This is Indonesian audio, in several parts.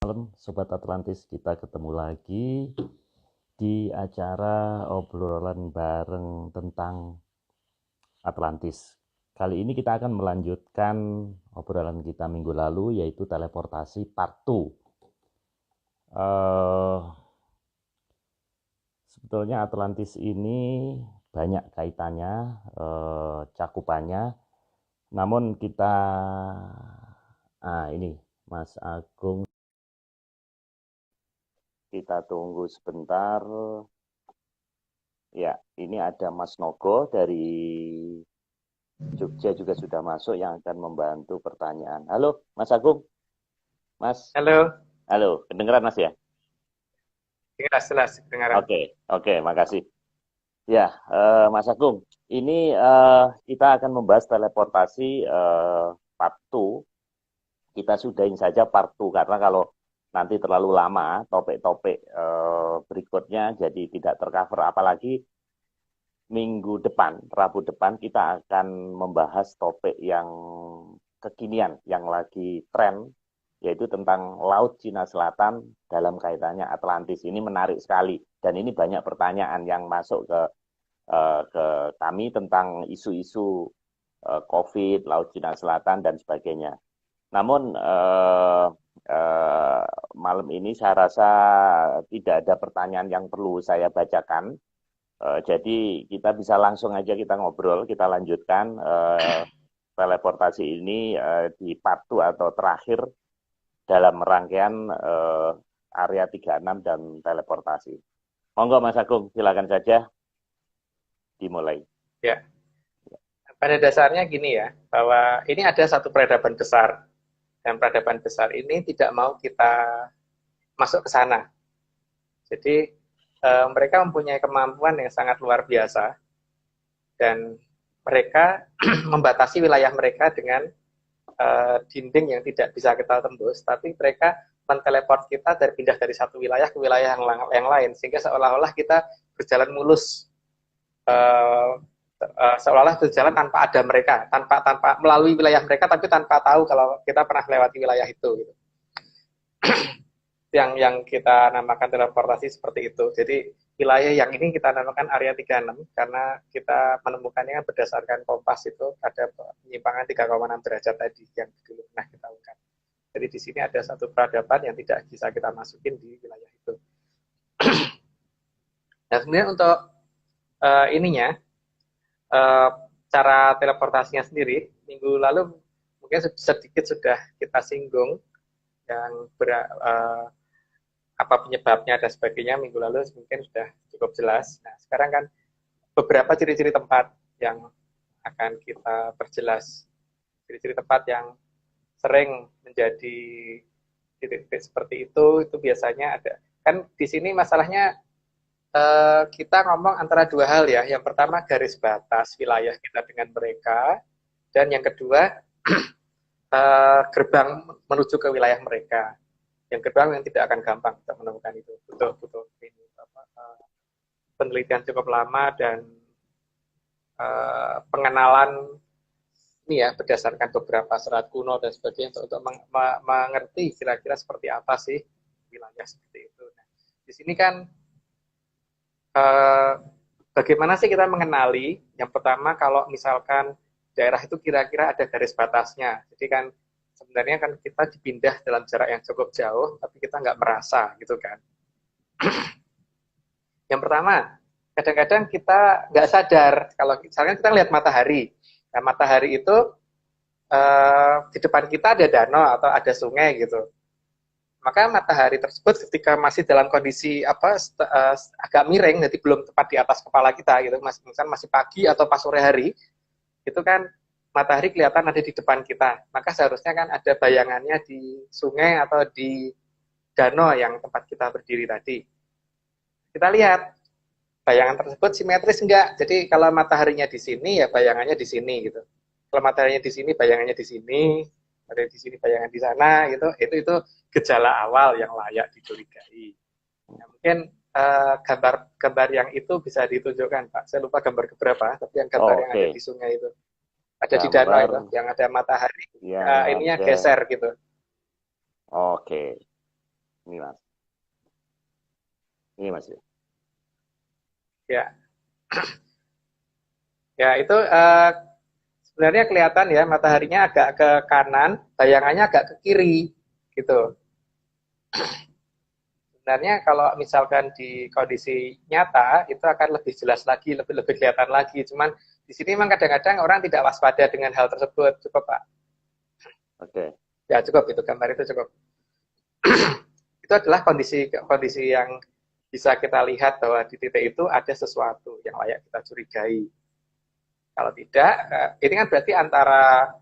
Malam Sobat Atlantis, kita ketemu lagi di acara obrolan bareng tentang Atlantis. Kali ini kita akan melanjutkan obrolan kita minggu lalu, yaitu teleportasi part 2. Sebetulnya Atlantis ini banyak kaitannya, cakupannya. Namun ini Mas Agung, kita tunggu sebentar. Ya, ini ada Mas Nogo dari Jogja juga sudah masuk yang akan membantu pertanyaan. Halo, Mas Agung. Mas, Halo, halo. Kedengeran, Mas ya? jelas kedengaran. Oke, makasih. Ya, Mas Agung. Ini kita akan membahas teleportasi part 2. Kita sudahin saja part 2 karena kalau nanti terlalu lama topik-topik berikutnya jadi tidak tercover, apalagi minggu depan, Rabu depan, kita akan membahas topik yang kekinian, yang lagi tren, yaitu tentang Laut Cina Selatan dalam kaitannya Atlantis. Ini menarik sekali, dan ini banyak pertanyaan yang masuk ke kami tentang isu-isu COVID, Laut Cina Selatan, dan sebagainya. Namun, malam ini saya rasa tidak ada pertanyaan yang perlu saya bacakan. Jadi kita bisa langsung aja kita ngobrol, kita lanjutkan teleportasi ini di part 2 atau terakhir dalam rangkaian area 36 dan teleportasi. Monggo Mas Agung, silakan saja dimulai. Ya, pada dasarnya gini ya, bahwa ini ada satu peradaban besar, dan peradaban besar ini tidak mau kita masuk ke sana. Jadi mereka mempunyai kemampuan yang sangat luar biasa, dan mereka membatasi wilayah mereka dengan dinding yang tidak bisa kita tembus, tapi mereka menteleport kita dari pindah dari satu wilayah ke wilayah yang lain, sehingga seolah-olah kita berjalan mulus, seolah-olah berjalan tanpa ada mereka, tanpa melalui wilayah mereka, tapi tanpa tahu kalau kita pernah melewati wilayah itu. Gitu. Yang kita namakan teleportasi seperti itu. Jadi wilayah yang ini kita namakan area 36 karena kita menemukannya berdasarkan kompas itu ada penyimpangan 3,6 derajat tadi yang dulu pernah kita ungkap. Jadi di sini ada satu peradaban yang tidak bisa kita masukin di wilayah itu. Nah, kemudian untuk ininya, cara teleportasinya sendiri, minggu lalu mungkin sedikit sudah kita singgung yang apa penyebabnya dan sebagainya minggu lalu mungkin sudah cukup jelas. Nah, sekarang kan beberapa ciri-ciri tempat yang akan kita perjelas. Ciri-ciri tempat yang sering menjadi titik-titik seperti itu biasanya ada. Kan di sini masalahnya kita ngomong antara dua hal ya. Yang pertama garis batas wilayah kita dengan mereka, dan yang kedua gerbang menuju ke wilayah mereka. Yang gerbang yang tidak akan gampang kita menemukan itu. Butuh ini, penelitian cukup lama dan pengenalan ini ya berdasarkan beberapa serat kuno dan sebagainya untuk mengerti kira-kira seperti apa sih wilayah seperti itu. Nah, di sini kan bagaimana sih kita mengenali? Yang pertama kalau misalkan daerah itu kira-kira ada garis batasnya. Jadi kan sebenarnya kan kita dipindah dalam jarak yang cukup jauh, tapi kita nggak merasa gitu kan. Yang pertama, kadang-kadang kita nggak sadar kalau misalkan kita lihat matahari. Nah, matahari itu di depan kita ada danau atau ada sungai gitu. Maka matahari tersebut ketika masih dalam kondisi agak miring, jadi belum tepat di atas kepala kita gitu, misalkan masih pagi atau pas sore hari, itu kan matahari kelihatan ada di depan kita. Maka seharusnya kan ada bayangannya di sungai atau di danau yang tempat kita berdiri tadi. Kita lihat bayangan tersebut simetris enggak. Jadi kalau mataharinya di sini ya bayangannya di sini gitu. Kalau mataharinya di sini bayangannya di sini, ada di sini bayangan di sana gitu. Itu gejala awal yang layak dicurigai. Nah, mungkin gambar yang itu bisa ditunjukkan, Pak. Saya lupa gambar keberapa, tapi yang gambar yang ada Oke, di sungai itu, ada di danau gambar itu, yang ada matahari, yang ininya ada. geser gitu. Oke, Ini Mas. Ini Mas. Ya, ya itu sebenarnya kelihatan ya mataharinya agak ke kanan, bayangannya agak ke kiri, gitu. Sebenarnya kalau misalkan di kondisi nyata itu akan lebih jelas lagi, lebih lebih kelihatan lagi. Cuman di sini memang kadang-kadang orang tidak waspada dengan hal tersebut. Cukup Pak. Oke. Ya cukup itu gambar itu cukup. Itu adalah kondisi kondisi yang bisa kita lihat bahwa di titik itu ada sesuatu yang layak kita curigai. Kalau tidak, ini kan berarti antara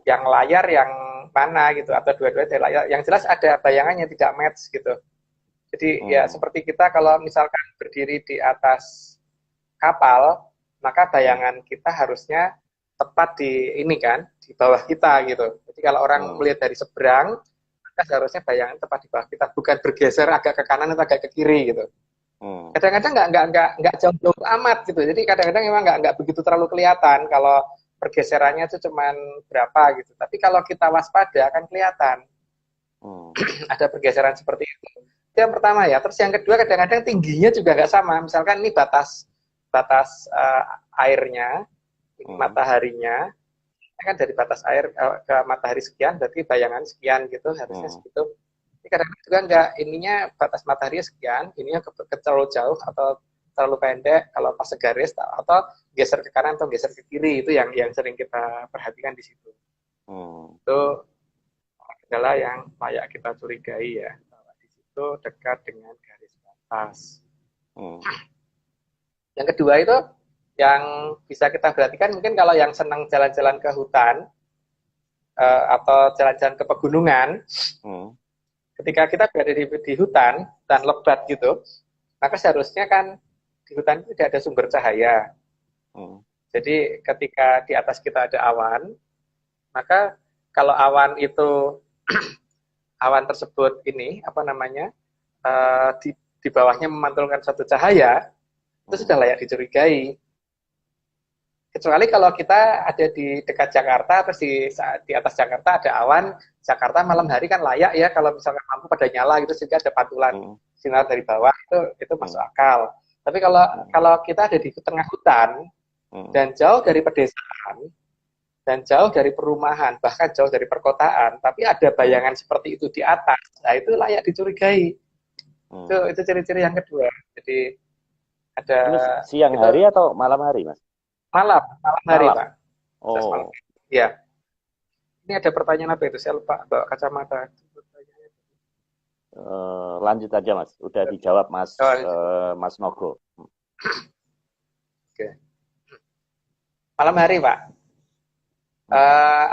yang layar yang mana gitu atau dua-duanya layar. Yang jelas ada bayangannya tidak match gitu. Jadi ya seperti kita kalau misalkan berdiri di atas kapal, maka bayangan kita harusnya tepat di ini kan, di bawah kita gitu. Jadi kalau orang melihat dari seberang, maka seharusnya bayangan tepat di bawah kita, bukan bergeser agak ke kanan atau agak ke kiri gitu. Kadang-kadang nggak jauh-jauh amat gitu. Jadi kadang-kadang memang nggak begitu terlalu kelihatan kalau pergeserannya itu cuman berapa gitu. Tapi kalau kita waspada akan kelihatan ada pergeseran seperti itu. Itu yang pertama ya. Terus yang kedua kadang-kadang tingginya juga nggak sama. Misalkan ini batas airnya, ini mataharinya, kan dari batas air ke matahari sekian, berarti bayangan sekian gitu, harusnya segitu. Ini kadang-kadang juga nggak, ininya batas matahari sekian, ininya ke terlalu jauh atau terlalu pendek kalau pas segaris atau geser ke kanan atau geser ke kiri, itu yang sering kita perhatikan di situ. Itu adalah yang layak kita curigai ya, bahwa di situ dekat dengan garis batas. Yang kedua itu yang bisa kita perhatikan mungkin kalau yang senang jalan-jalan ke hutan atau jalan-jalan ke pegunungan, ketika kita berada di hutan lebat gitu, maka seharusnya kan di hutan itu tidak ada sumber cahaya. Jadi ketika di atas kita ada awan, maka kalau awan itu awan tersebut ini apa namanya di bawahnya memantulkan suatu cahaya, itu sudah layak dicurigai. Kecuali kalau kita ada di dekat Jakarta, terus di atas Jakarta ada awan, Jakarta malam hari kan layak ya kalau misalkan lampu pada nyala gitu sehingga ada pantulan sinar dari bawah, itu masuk akal. Tapi kalau kita ada di tengah hutan dan jauh dari pedesaan dan jauh dari perumahan, bahkan jauh dari perkotaan, tapi ada bayangan seperti itu di atas, nah itu layak dicurigai. Itu ciri-ciri yang kedua. Jadi ada ini siang itu, hari atau malam hari, Mas? Malam hari, Pak. Oh. Ya. Ini ada pertanyaan apa itu? Saya lupa bawa kacamata. Lanjut aja, Mas. Udah dijawab, Mas. Mas Nogo. Oke. Malam hari, Pak.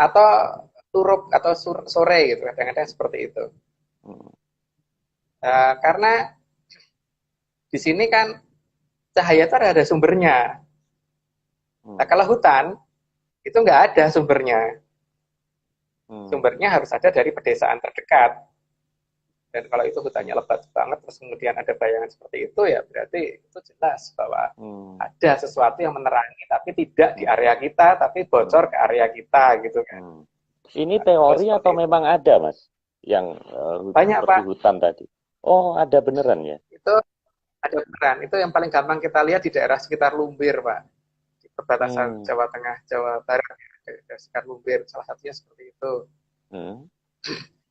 Atau turuk atau sore gitu. Kadang-kadang seperti itu. Karena di sini kan cahaya itu ada sumbernya. Nah, kalau hutan, itu nggak ada sumbernya. Sumbernya harus ada dari pedesaan terdekat. Dan kalau itu hutannya lebat banget, terus kemudian ada bayangan seperti itu, ya berarti itu jelas bahwa ada sesuatu yang menerangi, tapi tidak di area kita, tapi bocor ke area kita, gitu kan. Ini teori atau memang ada, Mas? Yang banyak, seperti Pak. Hutan tadi. Oh, ada beneran ya? Itu ada beneran. Itu yang paling gampang kita lihat di daerah sekitar Lumbir, Pak. Perbatasan Jawa Tengah, Jawa Barat, sekitar Lumbir, salah satunya seperti itu.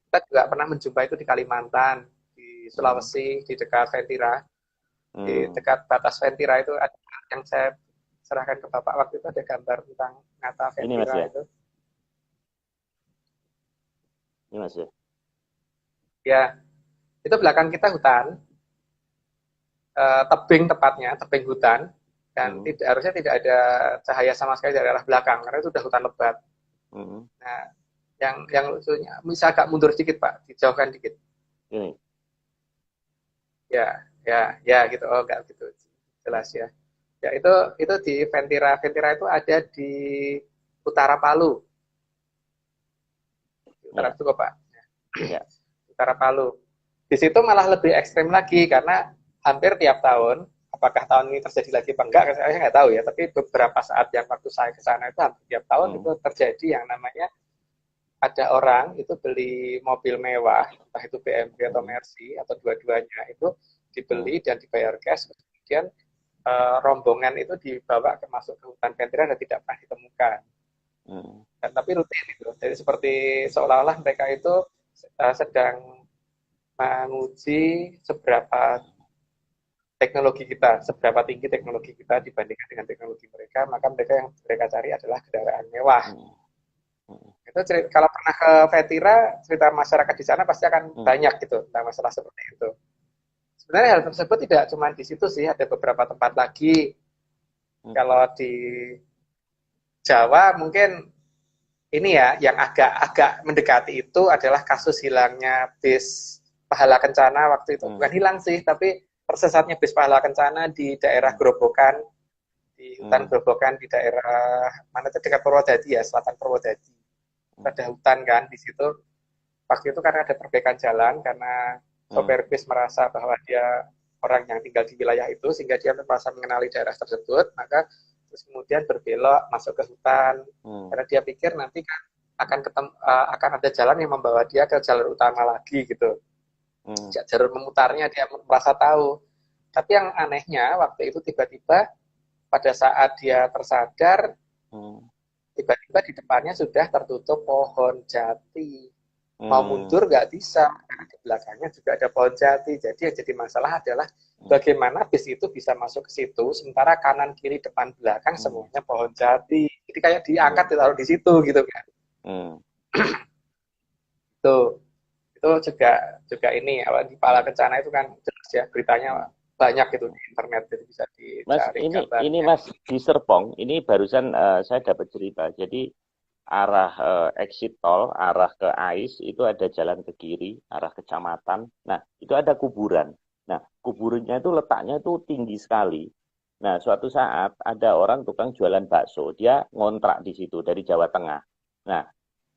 Kita juga pernah menjumpai itu di Kalimantan, di Sulawesi, di dekat Ventira. Di dekat batas Ventira itu ada yang saya serahkan ke Bapak waktu itu, ada gambar tentang ngata Ventira. Ini, Mas, ya? Ini, Mas, ya? Ya, itu belakang kita hutan, tebing tepatnya, tebing hutan. Dan harusnya tidak ada cahaya sama sekali dari arah belakang karena itu sudah hutan lebat. Nah, yang lucunya bisa agak mundur sedikit, Pak, dijauhkan dikit. Ya gitu. Oh, enggak gitu. Jelas ya. Ya itu di Ventira. Ventira itu ada di utara Palu. Utara itu, Pak. Ya. Utara Palu. Di situ malah lebih ekstrim lagi karena hampir tiap tahun, apakah tahun ini terjadi lagi apa enggak, saya nggak tahu ya, tapi beberapa saat yang waktu saya ke sana itu hampir tiap tahun itu terjadi yang namanya ada orang itu beli mobil mewah, entah itu BMW atau Mercy atau dua-duanya itu dibeli dan dibayar cash, kemudian rombongan itu dibawa masuk ke hutan Pentira dan tidak pernah ditemukan. Dan, tapi rutin itu. Jadi seperti seolah-olah mereka itu sedang menguji seberapa teknologi kita, seberapa tinggi teknologi kita dibandingkan dengan teknologi mereka, maka mereka yang mereka cari adalah kendaraan mewah. Itu cerita, kalau pernah ke Vetira, cerita masyarakat di sana pasti akan banyak gitu tentang masalah seperti itu. Sebenarnya hal tersebut tidak cuma di situ sih, ada beberapa tempat lagi. Kalau di Jawa mungkin ini ya, yang agak mendekati itu adalah kasus hilangnya bis Pahala Kencana waktu itu. Bukan hilang sih, tapi tersesatnya bis Pahala Kencana di daerah Grobogan, di hutan Grobogan di daerah mana itu dekat Purwodadi ya, selatan Purwodadi. Ada hutan kan di situ. Waktu itu karena ada perbaikan jalan, karena sopir bis merasa bahwa dia orang yang tinggal di wilayah itu, sehingga dia merasa mengenali daerah tersebut, maka terus kemudian berbelok masuk ke hutan, karena dia pikir nanti kan akan ada jalan yang membawa dia ke jalur utama lagi gitu. Jalur memutarnya dia merasa tahu. Tapi yang anehnya waktu itu tiba-tiba pada saat dia tersadar, tiba-tiba di depannya sudah tertutup pohon jati. Mau mundur nggak bisa, karena di belakangnya juga ada pohon jati. Jadi yang jadi masalah adalah bagaimana bis itu bisa masuk ke situ, sementara kanan, kiri, depan, belakang semuanya pohon jati. Jadi kayak diangkat ditaruh di situ gitu kan. Itu juga ini di Pahala Kencana itu kan jelas ya, beritanya banyak gitu di internet, jadi bisa dicari Mas, ini Mas di Serpong, ini barusan saya dapat cerita. Jadi arah exit tol, arah ke AIS itu ada jalan ke kiri, arah kecamatan. Nah, itu ada kuburan. Nah, kuburannya itu letaknya itu tinggi sekali. Nah, suatu saat ada orang tukang jualan bakso, dia ngontrak di situ dari Jawa Tengah. Nah,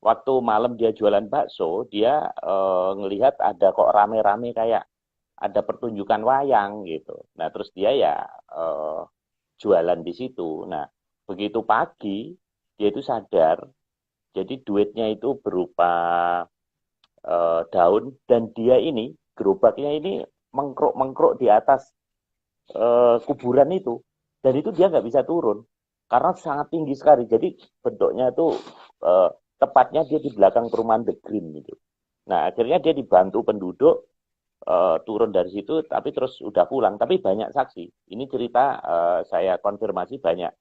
waktu malam dia jualan bakso, dia ngelihat ada kok rame-rame kayak ada pertunjukan wayang gitu. Nah, terus dia ya jualan di situ. Nah, begitu pagi, dia itu sadar. Jadi duitnya itu berupa daun dan dia ini gerobaknya ini mengkrok-mengkrok di atas kuburan itu dan itu dia nggak bisa turun karena sangat tinggi sekali. Jadi bentuknya itu tepatnya dia di belakang perumahan The Green gitu. Nah akhirnya dia dibantu penduduk turun dari situ, tapi terus udah pulang. Tapi banyak saksi. Ini cerita saya konfirmasi banyak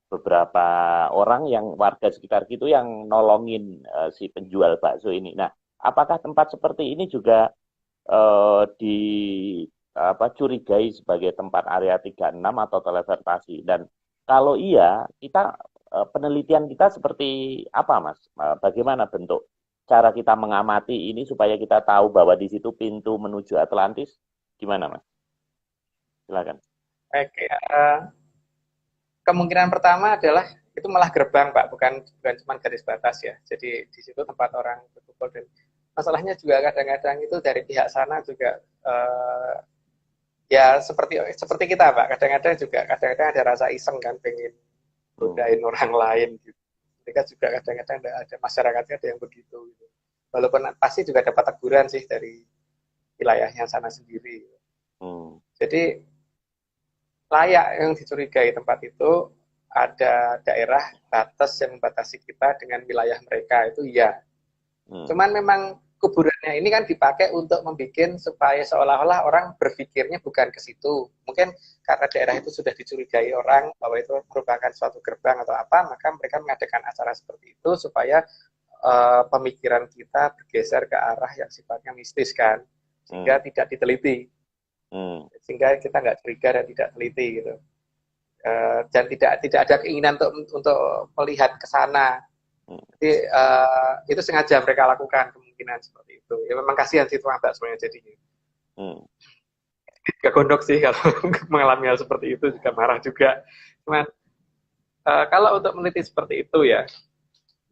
beberapa orang yang warga sekitar gitu yang nolongin si penjual bakso ini. Nah, apakah tempat seperti ini juga curigai sebagai tempat area 36 atau teleportasi? Dan kalau iya, kita penelitian kita seperti apa, Mas? Bagaimana bentuk cara kita mengamati ini supaya kita tahu bahwa di situ pintu menuju Atlantis? Gimana, Mas? Silakan. Oke, kemungkinan pertama adalah itu malah gerbang, Pak, bukan cuma garis batas ya. Jadi di situ tempat orang berkumpul, dan masalahnya juga kadang-kadang itu dari pihak sana juga ya seperti kita, Pak. Kadang-kadang ada rasa iseng kan, pengen godain orang lain gitu. Mereka juga kadang-kadang ada masyarakatnya ada yang begitu gitu. Walaupun pasti juga dapat teguran sih dari wilayahnya sana sendiri. Jadi layak yang dicurigai tempat itu ada daerah batas yang membatasi kita dengan wilayah mereka, itu ya. Cuman memang kuburannya ini kan dipakai untuk membuat supaya seolah-olah orang berpikirnya bukan ke situ. Mungkin karena daerah itu sudah dicurigai orang bahwa itu merupakan suatu gerbang atau apa, maka mereka mengadakan acara seperti itu supaya pemikiran kita bergeser ke arah yang sifatnya mistis kan, sehingga tidak diteliti. Sehingga kita nggak curiga dan tidak teliti gitu, dan tidak ada keinginan untuk melihat ke sana. Jadi itu sengaja mereka lakukan kemungkinan seperti itu. Ya memang kasihan sih tukang baksonya jadinya. Gak gondok sih kalau mengalami hal seperti itu, juga marah juga. Cuman kalau untuk meneliti seperti itu ya,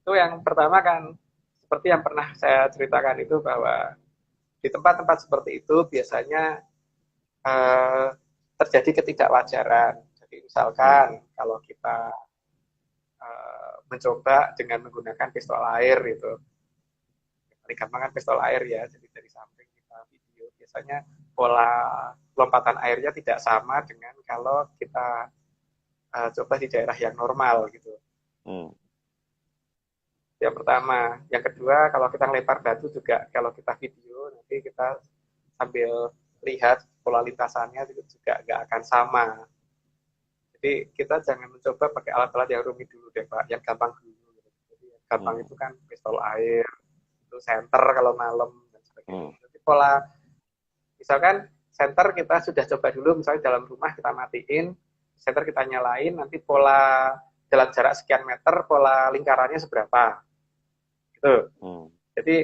itu yang pertama kan seperti yang pernah saya ceritakan itu, bahwa di tempat-tempat seperti itu biasanya terjadi ketidakwajaran. Jadi misalkan kalau kita mencoba dengan menggunakan pistol air gitu, paling gampang kan pistol air ya, jadi dari samping kita video. Biasanya pola lompatan airnya tidak sama dengan kalau kita coba di daerah yang normal gitu. Yang pertama. Yang kedua, kalau kita ngelempar batu juga, kalau kita video, nanti kita sambil lihat pola lintasannya itu juga nggak akan sama. Jadi kita jangan mencoba pakai alat-alat yang rumit dulu deh Pak, yang gampang dulu. Jadi yang gampang itu kan pistol air, itu center kalau malam, dan sebagainya. Jadi pola, misalkan center kita sudah coba dulu, misalnya dalam rumah kita matiin, center kita nyalain, nanti pola dalam jarak sekian meter, pola lingkarannya seberapa. Gitu. Jadi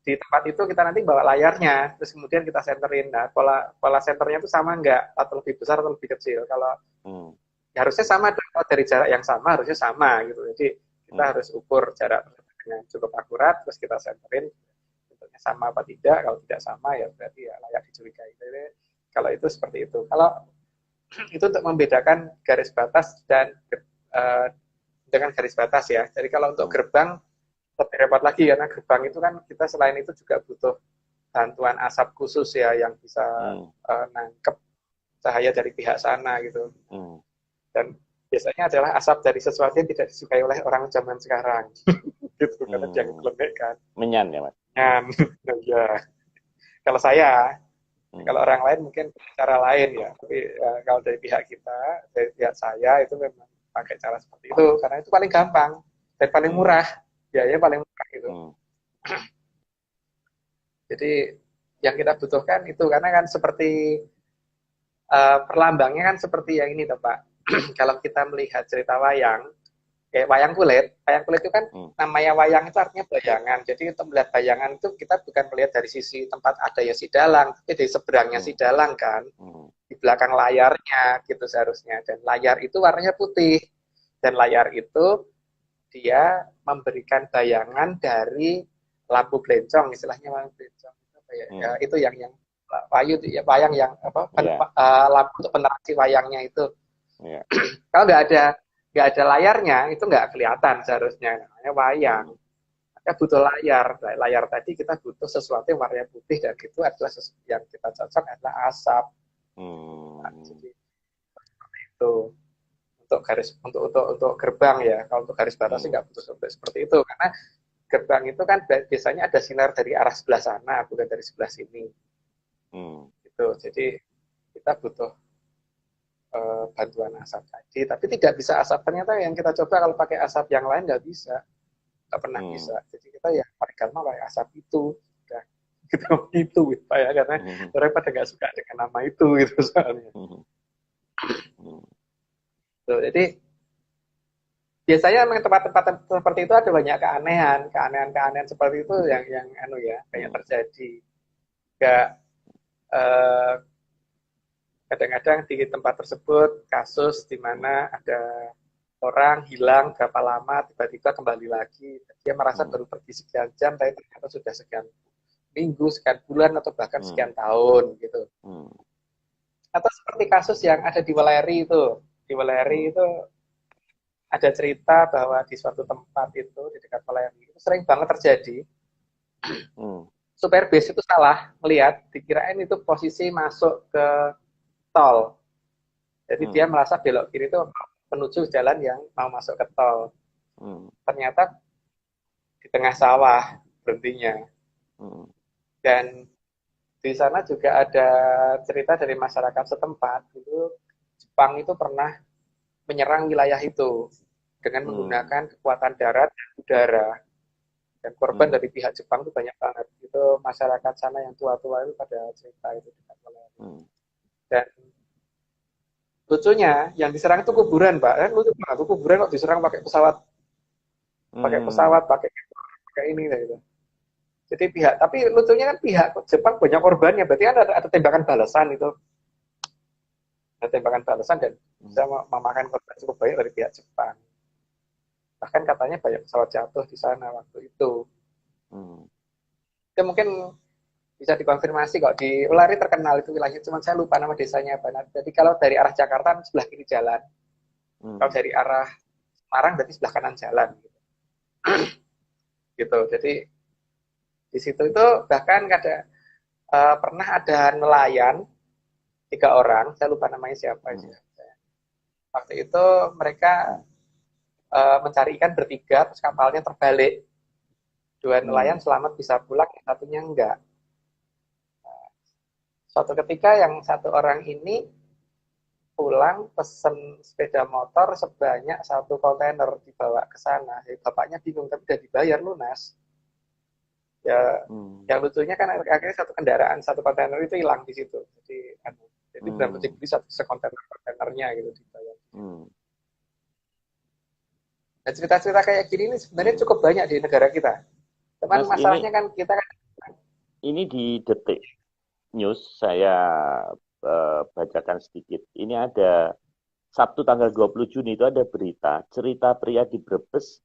di tempat itu kita nanti bawa layarnya, terus kemudian kita centerin. Nah, pola centernya itu sama nggak, atau lebih besar atau lebih kecil. Kalau ya harusnya sama, dari jarak yang sama harusnya sama gitu. Jadi kita harus ukur jarak dengan cukup akurat, terus kita centerin bentuknya sama apa tidak. Kalau tidak sama ya berarti ya layak dicurigai. Jadi, kalau itu seperti itu. Kalau itu untuk membedakan garis batas dan dengan garis batas ya. Jadi kalau untuk gerbang lebih repot lagi, karena gerbang itu kan kita selain itu juga butuh bantuan asap khusus ya, yang bisa nangkep cahaya dari pihak sana gitu. Dan biasanya adalah asap dari sesuatu yang tidak disukai oleh orang zaman sekarang. Gitu, karena dia ngeledek kan. Menyan ya Mas? Menyan, ya. Kalau saya, kalau orang lain mungkin cara lain ya. Tapi kalau dari pihak kita, dari pihak saya itu memang pakai cara seperti itu, karena itu paling gampang dan paling murah. Biayanya paling murah gitu. Jadi yang kita butuhkan itu, karena kan seperti perlambangnya kan seperti yang ini toh Pak. Kalau kita melihat cerita wayang, kayak wayang kulit itu kan namanya wayang itu artinya bayangan. Jadi untuk melihat bayangan itu kita bukan melihat dari sisi tempat adanya si dalang, tapi dari seberangnya si dalang kan, di belakang layarnya gitu seharusnya. Dan layar itu warnanya putih, dan layar itu dia memberikan bayangan dari lampu blencong, istilahnya lampu blencong ya, itu yang wayang yang apa lampu untuk penerangan wayangnya itu. Kalau nggak ada layarnya itu nggak kelihatan seharusnya, namanya wayang. Maka butuh layar tadi kita butuh sesuatu yang warnanya putih, dan itu adalah sesuatu yang kita cocok adalah asap. Nah, jadi seperti itu. Untuk gerbang ya. Kalau untuk garis batas sih nggak butuh sampai seperti itu, karena gerbang itu kan biasanya ada sinar dari arah sebelah sana, bukan dari sebelah sini. Gitu. Jadi kita butuh bantuan asap tadi, tapi tidak bisa asap. Ternyata yang kita coba kalau pakai asap yang lain nggak bisa, nggak pernah bisa. Jadi kita ya paling gampang pakai asap itu. Udah, gitu itu Pak ya, karena orang pada nggak suka dengan nama itu gitu soalnya. Jadi biasanya memang tempat-tempat seperti itu ada banyak keanehan seperti itu yang banyak terjadi. Kadang-kadang di tempat tersebut kasus di mana ada orang hilang berapa lama, tiba-tiba kembali lagi. Dia merasa baru pergi sekian jam, tapi ternyata sudah sekian minggu, sekian bulan, atau bahkan sekian tahun gitu. Atau seperti kasus yang ada di Weleri itu. Di Weleri itu ada cerita bahwa di suatu tempat itu di dekat Weleri itu sering banget terjadi. Supir bis itu salah melihat, dikirain itu posisi masuk ke tol. Jadi dia merasa belok kiri itu menuju jalan yang mau masuk ke tol. Ternyata di tengah sawah berhentinya. Dan di sana juga ada cerita dari masyarakat setempat, itu Jepang itu pernah menyerang wilayah itu dengan menggunakan kekuatan darat dan udara. Dan korban dari pihak Jepang itu banyak banget. Itu masyarakat sana yang tua-tua itu pada cerita itu. Dan lucunya, yang diserang itu kuburan, Pak. Kan lucu banget, kuburan kok diserang pakai pesawat. Pakai ini gitu. Jadi tapi lucunya kan pihak Jepang banyak korbannya, berarti kan ada tembakan balasan itu. Ada tembakan balasan dan bisa memakan korban cukup banyak dari pihak Jepang. Bahkan katanya banyak pesawat jatuh di sana waktu itu. Itu mungkin bisa dikonfirmasi kok, di Weleri terkenal itu wilayahnya, cuma saya lupa nama desanya apa. Jadi kalau dari arah Jakarta sebelah kiri jalan, kalau dari arah Semarang berarti sebelah kanan jalan gitu. Gitu. Jadi di Di situ itu bahkan pernah ada nelayan 3 orang, saya lupa namanya siapa sih. Waktu itu mereka mencari ikan bertiga, terus kapalnya terbalik. 2 nelayan selamat bisa pulang, yang satunya enggak. Suatu ketika yang 1 orang ini pulang pesen sepeda motor sebanyak 1 kontainer dibawa ke sana. Ya, bapaknya bingung, tapi udah dibayar lunas. Ya, yang lucunya kan akhirnya 1 kendaraan 1 kontainer itu hilang di situ. Jadi benar-benar beli kontainer-kontainernya gitu dibayar. Nah, cerita-cerita kayak gini ini sebenarnya cukup banyak di negara kita. Cuman masalahnya kan kita kan ini di Detik News saya bacakan sedikit. Ini ada Sabtu tanggal 20 Juni itu ada berita cerita pria di Brebes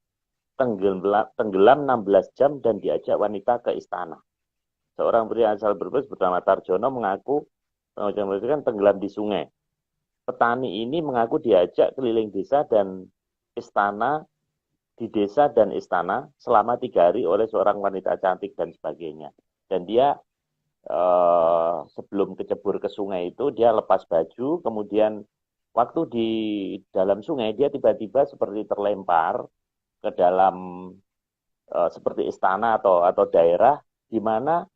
tenggelam 16 jam dan diajak wanita ke istana. Seorang pria asal Brebes bernama Tarjono mengaku kan tenggelam di sungai. Petani ini mengaku diajak keliling desa dan istana di desa dan istana selama 3 hari oleh seorang wanita cantik dan sebagainya. Dan dia sebelum kecebur ke sungai itu dia lepas baju, kemudian waktu di dalam sungai dia tiba-tiba seperti terlempar ke dalam seperti istana atau daerah di mana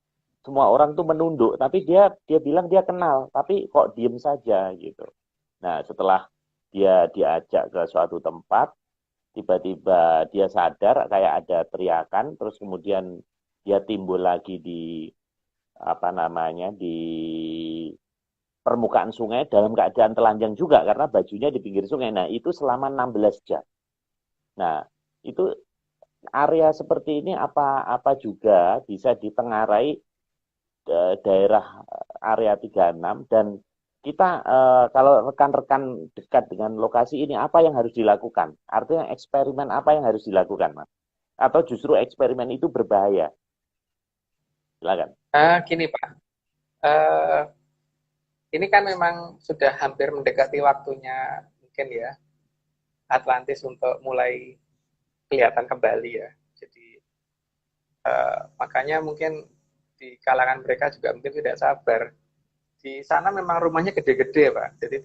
semua orang tuh menunduk, tapi dia bilang dia kenal, tapi kok diem saja gitu. Nah, setelah dia diajak ke suatu tempat, tiba-tiba dia sadar kayak ada teriakan, terus kemudian dia timbul lagi di permukaan sungai dalam keadaan telanjang juga karena bajunya di pinggir sungai. Nah, itu selama 16 jam. Nah, itu area seperti ini apa juga bisa ditengarai daerah area 36 dan kita kalau rekan-rekan dekat dengan lokasi ini apa yang harus dilakukan? Artinya eksperimen apa yang harus dilakukan, Mas? Atau justru eksperimen itu berbahaya? Silakan. Gini Pak, ini kan memang sudah hampir mendekati waktunya mungkin ya Atlantis untuk mulai kelihatan kembali ya. Jadi makanya mungkin di kalangan mereka juga mungkin tidak sabar. Di sana memang rumahnya gede-gede Pak, jadi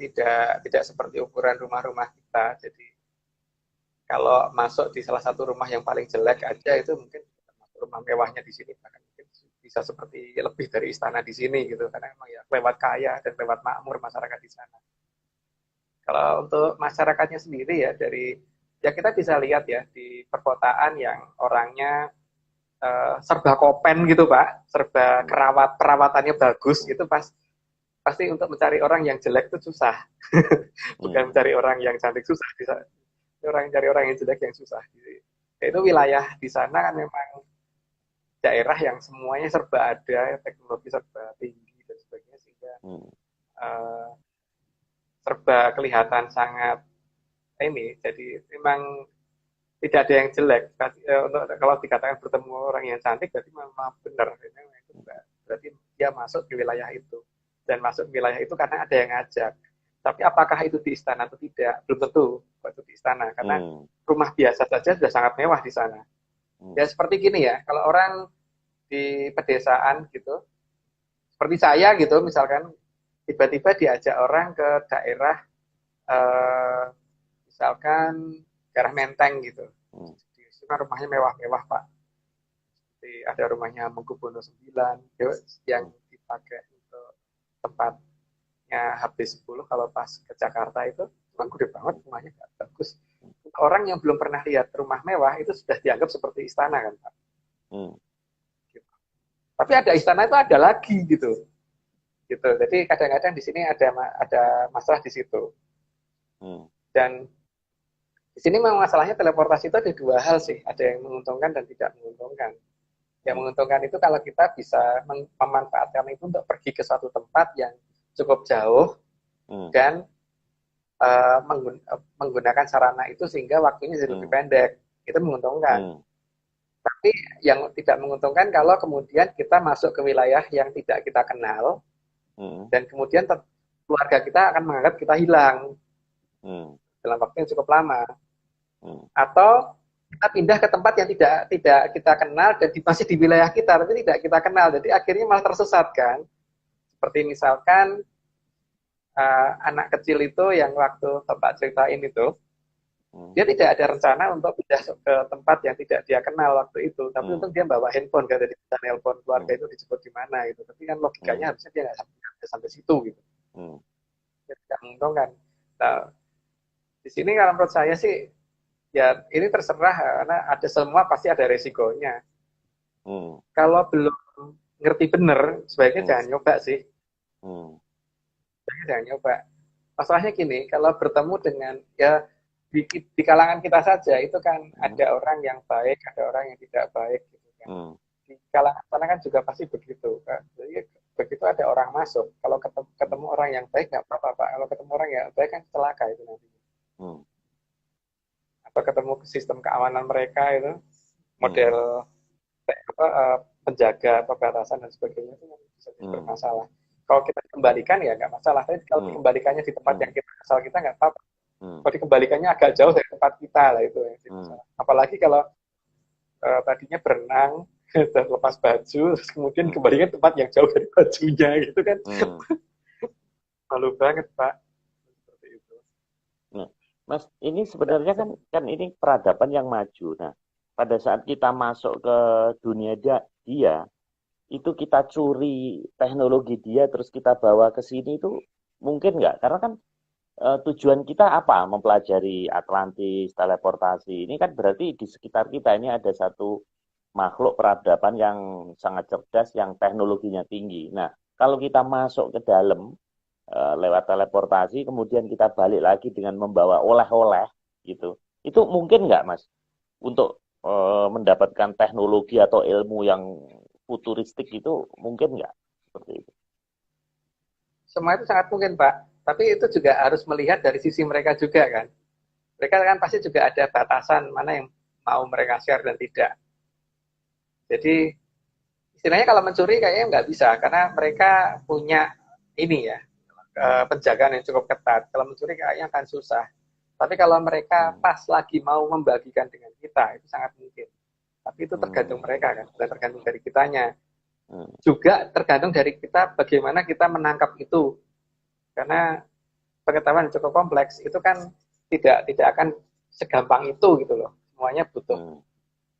tidak seperti ukuran rumah-rumah kita. Jadi kalau masuk di salah satu rumah yang paling jelek aja itu mungkin rumah mewahnya di sini bahkan mungkin bisa seperti lebih dari istana di sini gitu karena memang ya lewat kaya dan lewat makmur masyarakat di sana. Kalau untuk masyarakatnya sendiri ya ya kita bisa lihat ya di perkotaan yang orangnya serba kopen gitu Pak, serba perawatannya bagus gitu pasti untuk mencari orang yang jelek itu susah. Bukan mencari orang yang cantik susah, bisa cari orang yang jelek yang susah. Jadi, itu wilayah di sana kan memang daerah yang semuanya serba ada, teknologi serba tinggi dan sebagainya sehingga serba kelihatan sangat ini. Jadi memang tidak ada yang jelek. Untuk kalau dikatakan bertemu orang yang cantik berarti memang benar. Berarti dia masuk di wilayah itu dan masuk di wilayah itu karena ada yang ngajak. Tapi apakah itu di istana atau tidak? Belum tentu waktu di istana karena rumah biasa saja sudah sangat mewah di sana. Ya seperti gini ya, kalau orang di pedesaan gitu, seperti saya gitu, misalkan tiba-tiba diajak orang ke daerah, misalkan daerah Menteng gitu, di sana rumahnya mewah-mewah Pak. Seperti ada rumahnya Mangkubuwono 9 yang dipakai untuk tempatnya HP10 kalau pas ke Jakarta itu, memang gede banget rumahnya, bagus. Orang yang belum pernah lihat rumah mewah itu sudah dianggap seperti istana kan Pak. Gitu. Tapi ada istana itu ada lagi gitu. Jadi kadang-kadang di sini ada masalah di situ. Dan di sini memang masalahnya teleportasi itu ada 2 hal sih, ada yang menguntungkan dan tidak menguntungkan. Yang menguntungkan itu kalau kita bisa memanfaatkan itu untuk pergi ke suatu tempat yang cukup jauh dan menggunakan sarana itu sehingga waktunya jadi lebih pendek. Itu menguntungkan. Tapi yang tidak menguntungkan kalau kemudian kita masuk ke wilayah yang tidak kita kenal dan kemudian keluarga kita akan menganggap kita hilang dalam waktu yang cukup lama. Atau kita pindah ke tempat yang tidak kita kenal dan masih di wilayah kita tapi tidak kita kenal, jadi akhirnya malah tersesat kan. Seperti misalkan anak kecil itu yang waktu Bapak ceritain itu, dia tidak ada rencana untuk pindah ke tempat yang tidak dia kenal waktu itu, tapi untuk dia bawa handphone, kan jadi bisa nelpon keluarga itu dijemput di mana gitu, tapi kan logikanya harusnya dia nggak sampai situ gitu. Jadi tidak menguntungkan. Nah, di sini kalau menurut saya sih ya ini terserah, karena ada semua pasti ada resikonya. Kalau belum ngerti bener, sebaiknya jangan nyoba sih. Sebaiknya jangan nyoba. Masalahnya gini, kalau bertemu dengan ya di kalangan kita saja itu kan ada orang yang baik, ada orang yang tidak baik gitu kan. Di kalangan sana kan juga pasti begitu kan. Jadi begitu ada orang masuk, kalau ketemu orang yang baik nggak apa-apa Pak. Kalau ketemu orang yang baik kan celaka itu nanti. Atau ketemu sistem keamanan mereka itu model penjaga pembatasan dan sebagainya itu bisa bermasalah. Kalau kita kembalikan ya nggak masalah, tapi kalau dikembalikannya di tempat yang kita asal kita nggak apa-apa. Kalau dikembalikannya agak jauh dari tempat kita lah itu ya. Apalagi kalau tadinya berenang dan lepas baju, terus kemudian kembalikan tempat yang jauh dari bajunya gitu kan. Malu banget Pak. Seperti itu. Nah, Mas, ini sebenarnya kan ini peradaban yang maju. Nah, pada saat kita masuk ke dunia dia, itu kita curi teknologi dia, terus kita bawa ke sini itu mungkin nggak? Karena kan tujuan kita apa? Mempelajari Atlantis, teleportasi. Ini kan berarti di sekitar kita ini ada satu makhluk peradaban yang sangat cerdas, yang teknologinya tinggi. Nah, kalau kita masuk ke dalam lewat teleportasi, kemudian kita balik lagi dengan membawa oleh-oleh, gitu. Itu mungkin nggak, Mas? Untuk mendapatkan teknologi atau ilmu yang futuristik itu mungkin nggak? Seperti itu. Semua itu sangat mungkin, Pak. Tapi itu juga harus melihat dari sisi mereka juga kan. Mereka kan pasti juga ada batasan mana yang mau mereka share dan tidak. Jadi istilahnya kalau mencuri kayaknya nggak bisa karena mereka punya ini ya penjagaan yang cukup ketat. Kalau mencuri kayaknya akan susah. Tapi kalau mereka pas lagi mau membagikan dengan kita itu sangat mungkin. Tapi itu tergantung mereka kan, dan tergantung dari kitanya. Juga tergantung dari kita bagaimana kita menangkap itu. Karena pengetahuan cukup kompleks itu kan tidak akan segampang itu gitu loh. Semuanya butuh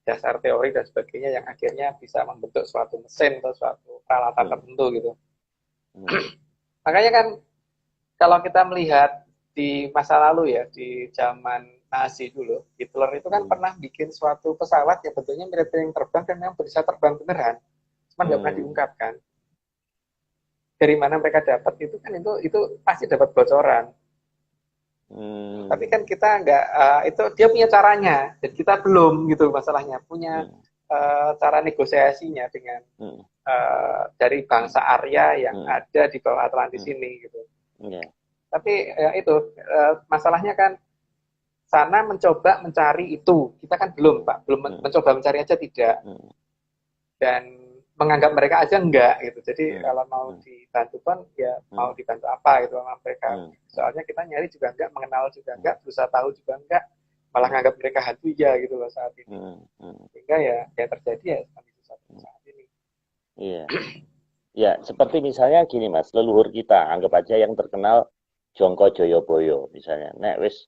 dasar teori dan sebagainya yang akhirnya bisa membentuk suatu mesin atau suatu peralatan tertentu gitu. Makanya kan kalau kita melihat di masa lalu ya, di zaman Nazi dulu, Hitler itu kan pernah bikin suatu pesawat yang bentuknya mirip yang terbang dan yang bisa terbang beneran, cuma nggak pernah diungkapkan. Dari mana mereka dapat itu kan itu pasti dapat bocoran. Tapi kan kita nggak itu dia punya caranya dan kita belum gitu masalahnya punya cara negosiasinya dengan dari bangsa Arya yang ada di bawah Atlantis ini gitu. Tapi ya itu masalahnya kan sana mencoba mencari itu, kita kan belum Pak, belum mencoba mencari aja tidak. Dan menganggap mereka aja enggak gitu. Jadi kalau mau dibantu pun ya mau dibantu apa gitu sama mereka. Soalnya kita nyari juga enggak, mengenal juga enggak, berusaha tahu juga enggak, malah nganggap mereka hantu ya gitu loh saat ini. Sehingga ya terjadi ya seperti saat ini. Iya. Ya, seperti misalnya gini Mas, leluhur kita, anggap aja yang terkenal Jongko Joyoboyo misalnya. Nek wis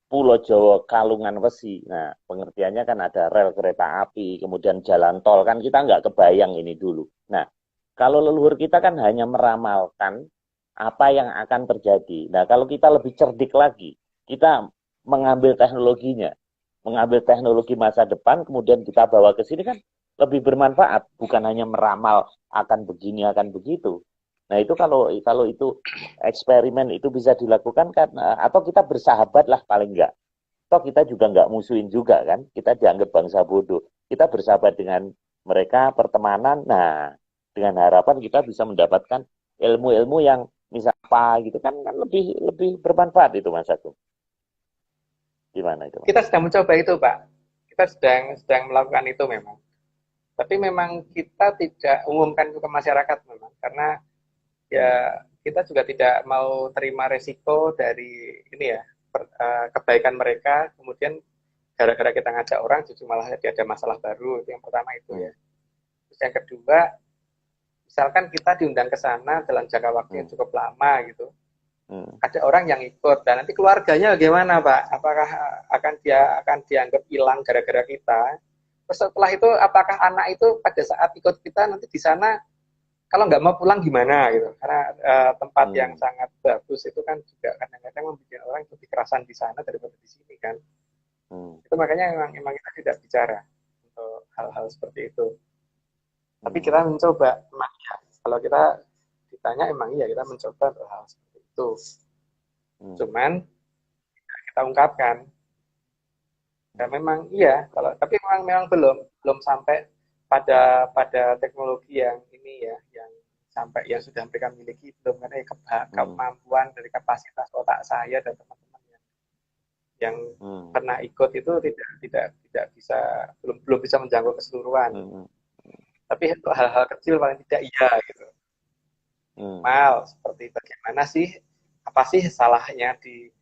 Pulau Jawa Kalungan Wesi. Nah, pengertiannya kan ada rel kereta api, kemudian jalan tol. Kan kita nggak kebayang ini dulu. Nah, kalau leluhur kita kan hanya meramalkan apa yang akan terjadi. Nah, kalau kita lebih cerdik lagi, kita mengambil teknologinya, mengambil teknologi masa depan, kemudian kita bawa ke sini kan lebih bermanfaat. Bukan hanya meramal akan begini, akan begitu. Nah, itu kalau itu eksperimen itu bisa dilakukan kan, atau kita bersahabat lah paling enggak. Toh kita juga enggak musuhin juga kan, kita dianggap bangsa bodoh. Kita bersahabat dengan mereka, pertemanan, nah dengan harapan kita bisa mendapatkan ilmu-ilmu yang misal apa gitu kan lebih bermanfaat itu Mas Agung. Gimana itu Mas? Kita sedang mencoba itu Pak, kita sedang melakukan itu memang. Tapi memang kita tidak umumkan ke masyarakat memang, karena ya kita juga tidak mau terima resiko dari ini ya kebaikan mereka kemudian gara-gara kita ngajak orang justru malah jadi ada masalah baru. Itu yang pertama itu Hmm. ya. Terus yang kedua, misalkan kita diundang ke sana dalam jangka waktu yang Hmm. cukup lama gitu, Hmm. ada orang yang ikut dan nanti keluarganya bagaimana Pak? Apakah akan dianggap hilang gara-gara kita? Terus setelah itu apakah anak itu pada saat ikut kita nanti di sana kalau nggak mau pulang gimana gitu? Karena tempat yang Hmm. sangat bagus itu kan juga kadang-kadang membuat orang lebih kerasan di sana daripada di sini kan. Hmm. Itu makanya memang kita tidak bicara untuk hal-hal seperti itu. Tapi kita Hmm. mencoba, emang ya. Kalau kita ditanya emang iya kita mencoba untuk hal seperti itu. Hmm. Cuman kita ungkapkan, ya memang iya. Kalau tapi memang belum sampai pada teknologi yang ini ya, yang sampai yang sudah mereka miliki belum karena Hmm. kemampuan dari kapasitas otak saya dan teman-teman yang Hmm. pernah ikut itu tidak bisa belum bisa menjangkau keseluruhan. Hmm. Tapi untuk hal-hal kecil paling tidak iya gitu. Hmm. Minimal seperti bagaimana sih apa sih salahnya di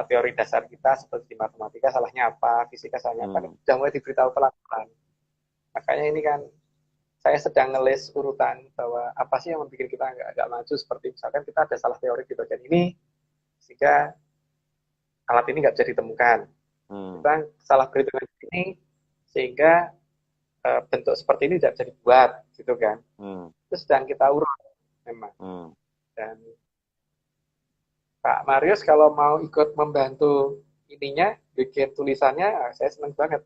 teori dasar kita seperti di matematika salahnya apa, fisika salahnya apa, ini Hmm. sudah mulai diberitahu pelan-pelan. Makanya ini kan saya sedang ngelis urutan bahwa apa sih yang membuat kita nggak maju seperti misalkan kita ada salah teori di bagian ini sehingga alat ini nggak bisa ditemukan. Hmm. Kita salah perhitungan ini sehingga bentuk seperti ini tidak bisa dibuat gitu kan. Hmm. Itu sedang kita urut memang. Hmm. Dan Pak Marius kalau mau ikut membantu ininya bikin tulisannya, saya senang banget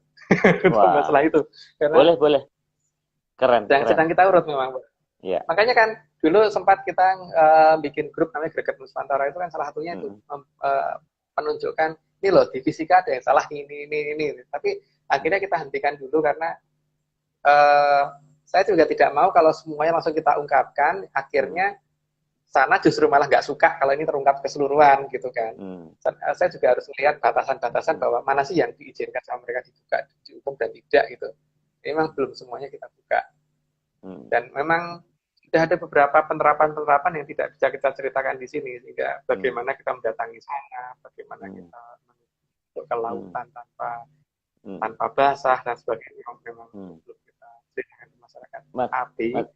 untuk Wah, masalah itu karena boleh, boleh. Keren, keren. sedang kita urut memang. Ya. Makanya kan dulu sempat kita bikin grup namanya Greget Nusantara itu kan salah satunya itu Hmm. menunjukkan ini loh di fisika ada yang salah ini. Tapi akhirnya kita hentikan dulu karena uh, saya juga tidak mau kalau semuanya langsung kita ungkapkan, Hmm. akhirnya sana justru malah nggak suka kalau ini terungkap keseluruhan gitu kan. Hmm. Saya juga harus melihat batasan-batasan Hmm. bahwa mana sih yang diizinkan sama mereka dibuka, dihukum dan tidak gitu. Memang belum semuanya kita buka. Hmm. Dan memang sudah ada beberapa penerapan-penerapan yang tidak bisa kita ceritakan di sini, sehingga Hmm. bagaimana kita mendatangi sana, bagaimana Hmm. kita masuk ke Hmm. lautan tanpa Hmm. tanpa basah dan sebagainya memang Hmm. belum kita ceritakan ke masyarakat. Mas, Tapi Mas,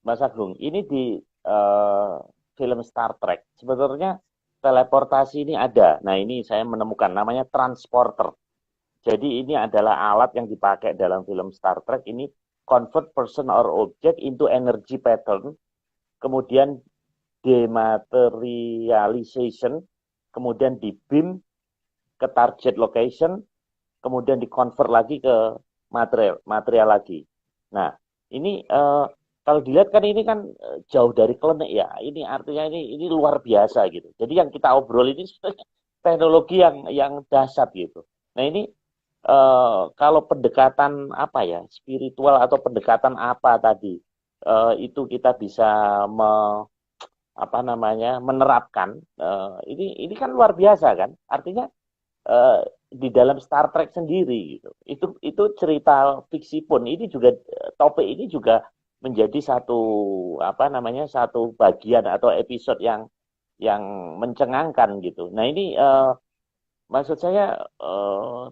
Mas Agung, ini di eh, film Star Trek sebetulnya teleportasi ini ada. Nah, ini saya menemukan namanya transporter. Jadi ini adalah alat yang dipakai dalam film Star Trek ini convert person or object into energy pattern, kemudian dematerialization, kemudian di beam ke target location, kemudian di convert lagi ke material lagi. Nah, ini kalau dilihat kan ini kan jauh dari klinik ya. Ini artinya ini luar biasa gitu. Jadi yang kita obrol ini teknologi yang dahsyat gitu. Nah, ini kalau pendekatan apa ya, spiritual atau pendekatan apa tadi itu kita bisa apa namanya menerapkan ini kan luar biasa kan. Artinya eh, di dalam Star Trek sendiri gitu. Itu cerita fiksi pun ini juga topik ini juga menjadi satu apa namanya satu bagian atau episode yang mencengangkan gitu. Nah ini maksud saya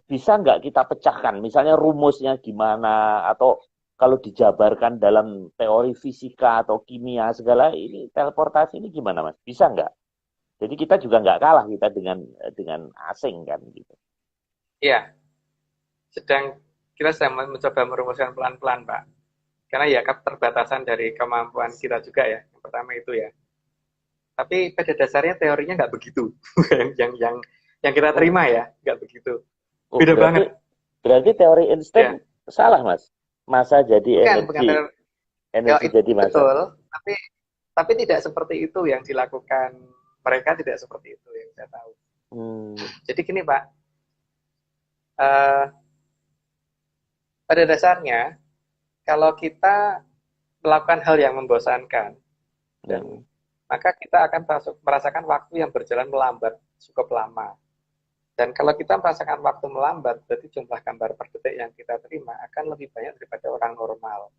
bisa nggak kita pecahkan, misalnya rumusnya gimana atau kalau dijabarkan dalam teori fisika atau kimia segala ini teleportasi ini gimana mas? Bisa nggak? Jadi kita juga nggak kalah kita dengan asing kan gitu. ya kita sedang mencoba merumuskan pelan-pelan, Pak. Karena ya keterbatasan dari kemampuan kita juga ya. Yang pertama itu ya. Tapi pada dasarnya teorinya nggak begitu. yang kita Oh, terima ya, nggak begitu. oh Beda berarti banget. berarti teori Einstein Ya, salah mas. Masa jadi bukan energi, teori. Ya, energi itu jadi masa. betul. Tapi tidak seperti itu yang dilakukan mereka, tidak seperti itu yang saya tahu. Hmm, Jadi gini Pak, uh, pada dasarnya kalau kita melakukan hal yang membosankan dan hmm, maka kita akan merasakan waktu yang berjalan melambat cukup lama. Dan kalau kita merasakan waktu melambat, berarti jumlah gambar per detik yang kita terima akan lebih banyak daripada orang normal.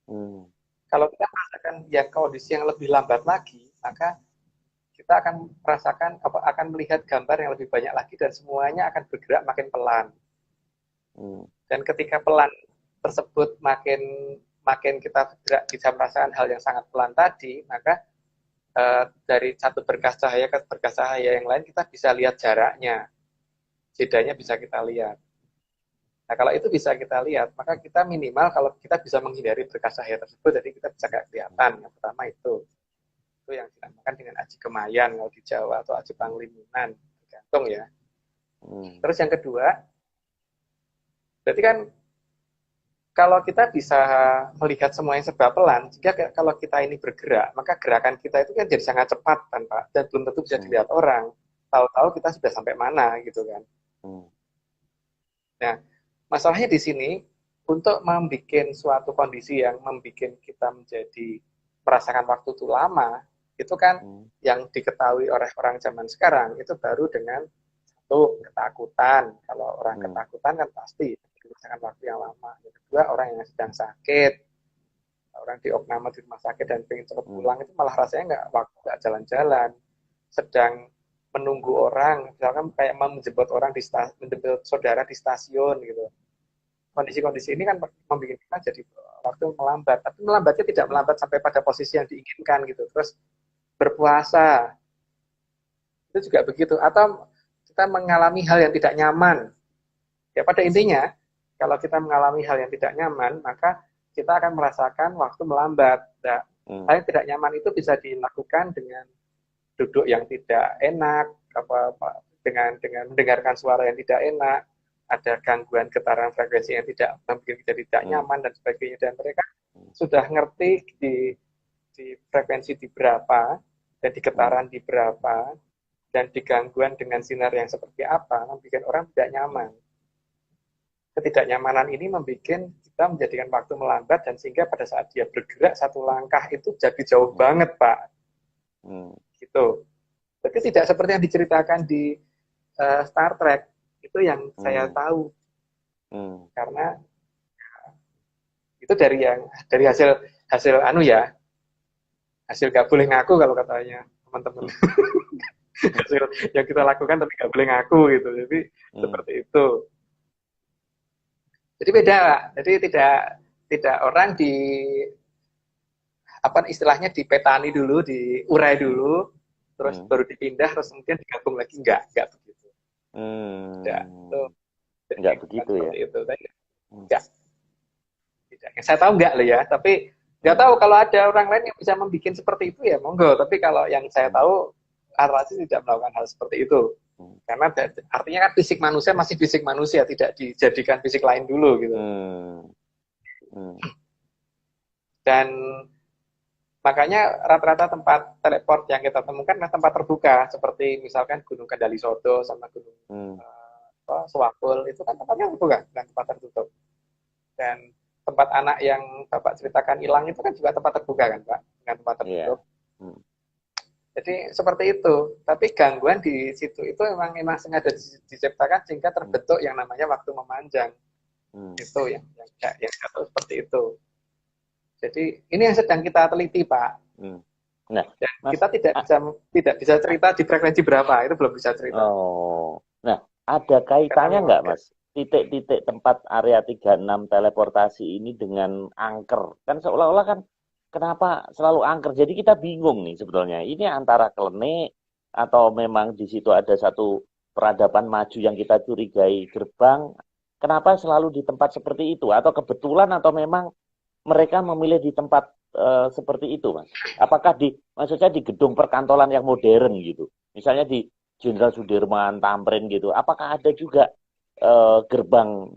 hmm, Kalau kita merasakan yang kondisi yang lebih lambat lagi, maka kita akan merasakan akan melihat gambar yang lebih banyak lagi dan semuanya akan bergerak makin pelan. Dan ketika pelan tersebut makin kita bisa merasakan hal yang sangat pelan tadi, maka dari satu berkas cahaya ke berkas cahaya yang lain kita bisa lihat jaraknya, jedanya bisa kita lihat. Nah kalau itu bisa kita lihat, maka kita minimal kalau kita bisa menghindari berkas cahaya tersebut, jadi kita bisa nggak kelihatan. Yang pertama itu yang dinamakan dengan aji kemayan kalau di Jawa atau aji panglimunan, tergantung ya. Terus yang kedua, berarti kan kalau kita bisa melihat semuanya serba pelan, jika kalau kita ini bergerak, maka gerakan kita itu kan jadi sangat cepat kan Pak, dan belum tentu bisa dilihat orang. Tahu-tahu kita sudah sampai mana gitu kan. Nah, masalahnya di sini untuk membuat suatu kondisi yang membuat kita menjadi merasakan waktu itu lama, itu kan yang diketahui oleh orang zaman sekarang itu baru dengan satu ketakutan. Kalau orang ketakutan kan pasti merasakan waktu yang lama. Yang kedua, orang yang sedang sakit, orang di opname di rumah sakit dan pengen cepat pulang, itu malah rasanya nggak jalan-jalan. Sedang menunggu orang, misalkan kayak menjemput orang menjemput saudara di stasiun gitu. Kondisi-kondisi ini kan membuat kita jadi waktu melambat. Tapi melambatnya tidak melambat sampai pada posisi yang diinginkan gitu. Terus berpuasa, itu juga begitu. Atau kita mengalami hal yang tidak nyaman. Ya pada intinya, kalau kita mengalami hal yang tidak nyaman, maka kita akan merasakan waktu melambat. Nah, hal yang tidak nyaman itu bisa dilakukan dengan duduk yang tidak enak, dengan mendengarkan suara yang tidak enak, ada gangguan getaran frekuensi yang tidak membuat kita tidak nyaman dan sebagainya. Dan mereka sudah ngerti di frekuensi di berapa dan di getaran di berapa dan di gangguan dengan sinar yang seperti apa, membuat orang tidak nyaman. Ketidaknyamanan ini membuat kita menjadikan waktu melambat dan sehingga pada saat dia bergerak satu langkah itu jadi jauh banget Pak. Gitu. Tapi tidak seperti yang diceritakan di Star Trek itu yang saya tahu. Karena itu dari hasil hasil gak boleh ngaku kalau katanya teman-teman. Hasil yang kita lakukan tapi gak boleh ngaku gitu. Jadi seperti itu. Jadi beda, jadi tidak orang istilahnya dipetani dulu, diurai dulu, terus baru dipindah, terus kemudian digabung lagi, enggak begitu. Enggak begitu ya. Itu. Enggak. Tidak. Yang saya tahu enggak loh ya, tapi enggak tahu kalau ada orang lain yang bisa membuat seperti itu ya monggo. Tapi kalau yang saya tahu, Arwasi tidak melakukan hal seperti itu. Karena artinya kan fisik manusia masih fisik manusia, tidak dijadikan fisik lain dulu gitu. Dan makanya rata-rata tempat teleport yang kita temukan adalah tempat terbuka, seperti misalkan Gunung Kendali-Sodo sama Gunung Swakul, itu kan tempatnya terbuka, bukan tempat tertutup. Dan tempat anak yang Bapak ceritakan hilang itu kan juga tempat terbuka kan Pak, dengan tempat tertutup. Jadi seperti itu, tapi gangguan di situ itu memang sengaja diciptakan sehingga terbentuk yang namanya waktu memanjang. Itu yang seperti itu. Jadi ini yang sedang kita teliti Pak. Nah, kita tidak bisa cerita di frekuensi berapa, itu belum bisa cerita. Nah, ada kaitannya nggak Mas? Titik-titik tempat area 36 teleportasi ini dengan angker, kan seolah-olah kan. Kenapa selalu angker? Jadi kita bingung nih sebetulnya. Ini antara klinik atau memang di situ ada satu peradaban maju yang kita curigai gerbang. Kenapa selalu di tempat seperti itu? Atau kebetulan atau memang mereka memilih di tempat seperti itu, Mas? Apakah maksudnya di gedung perkantoran yang modern gitu? Misalnya di Jenderal Sudirman, Tamrin gitu. Apakah ada juga gerbang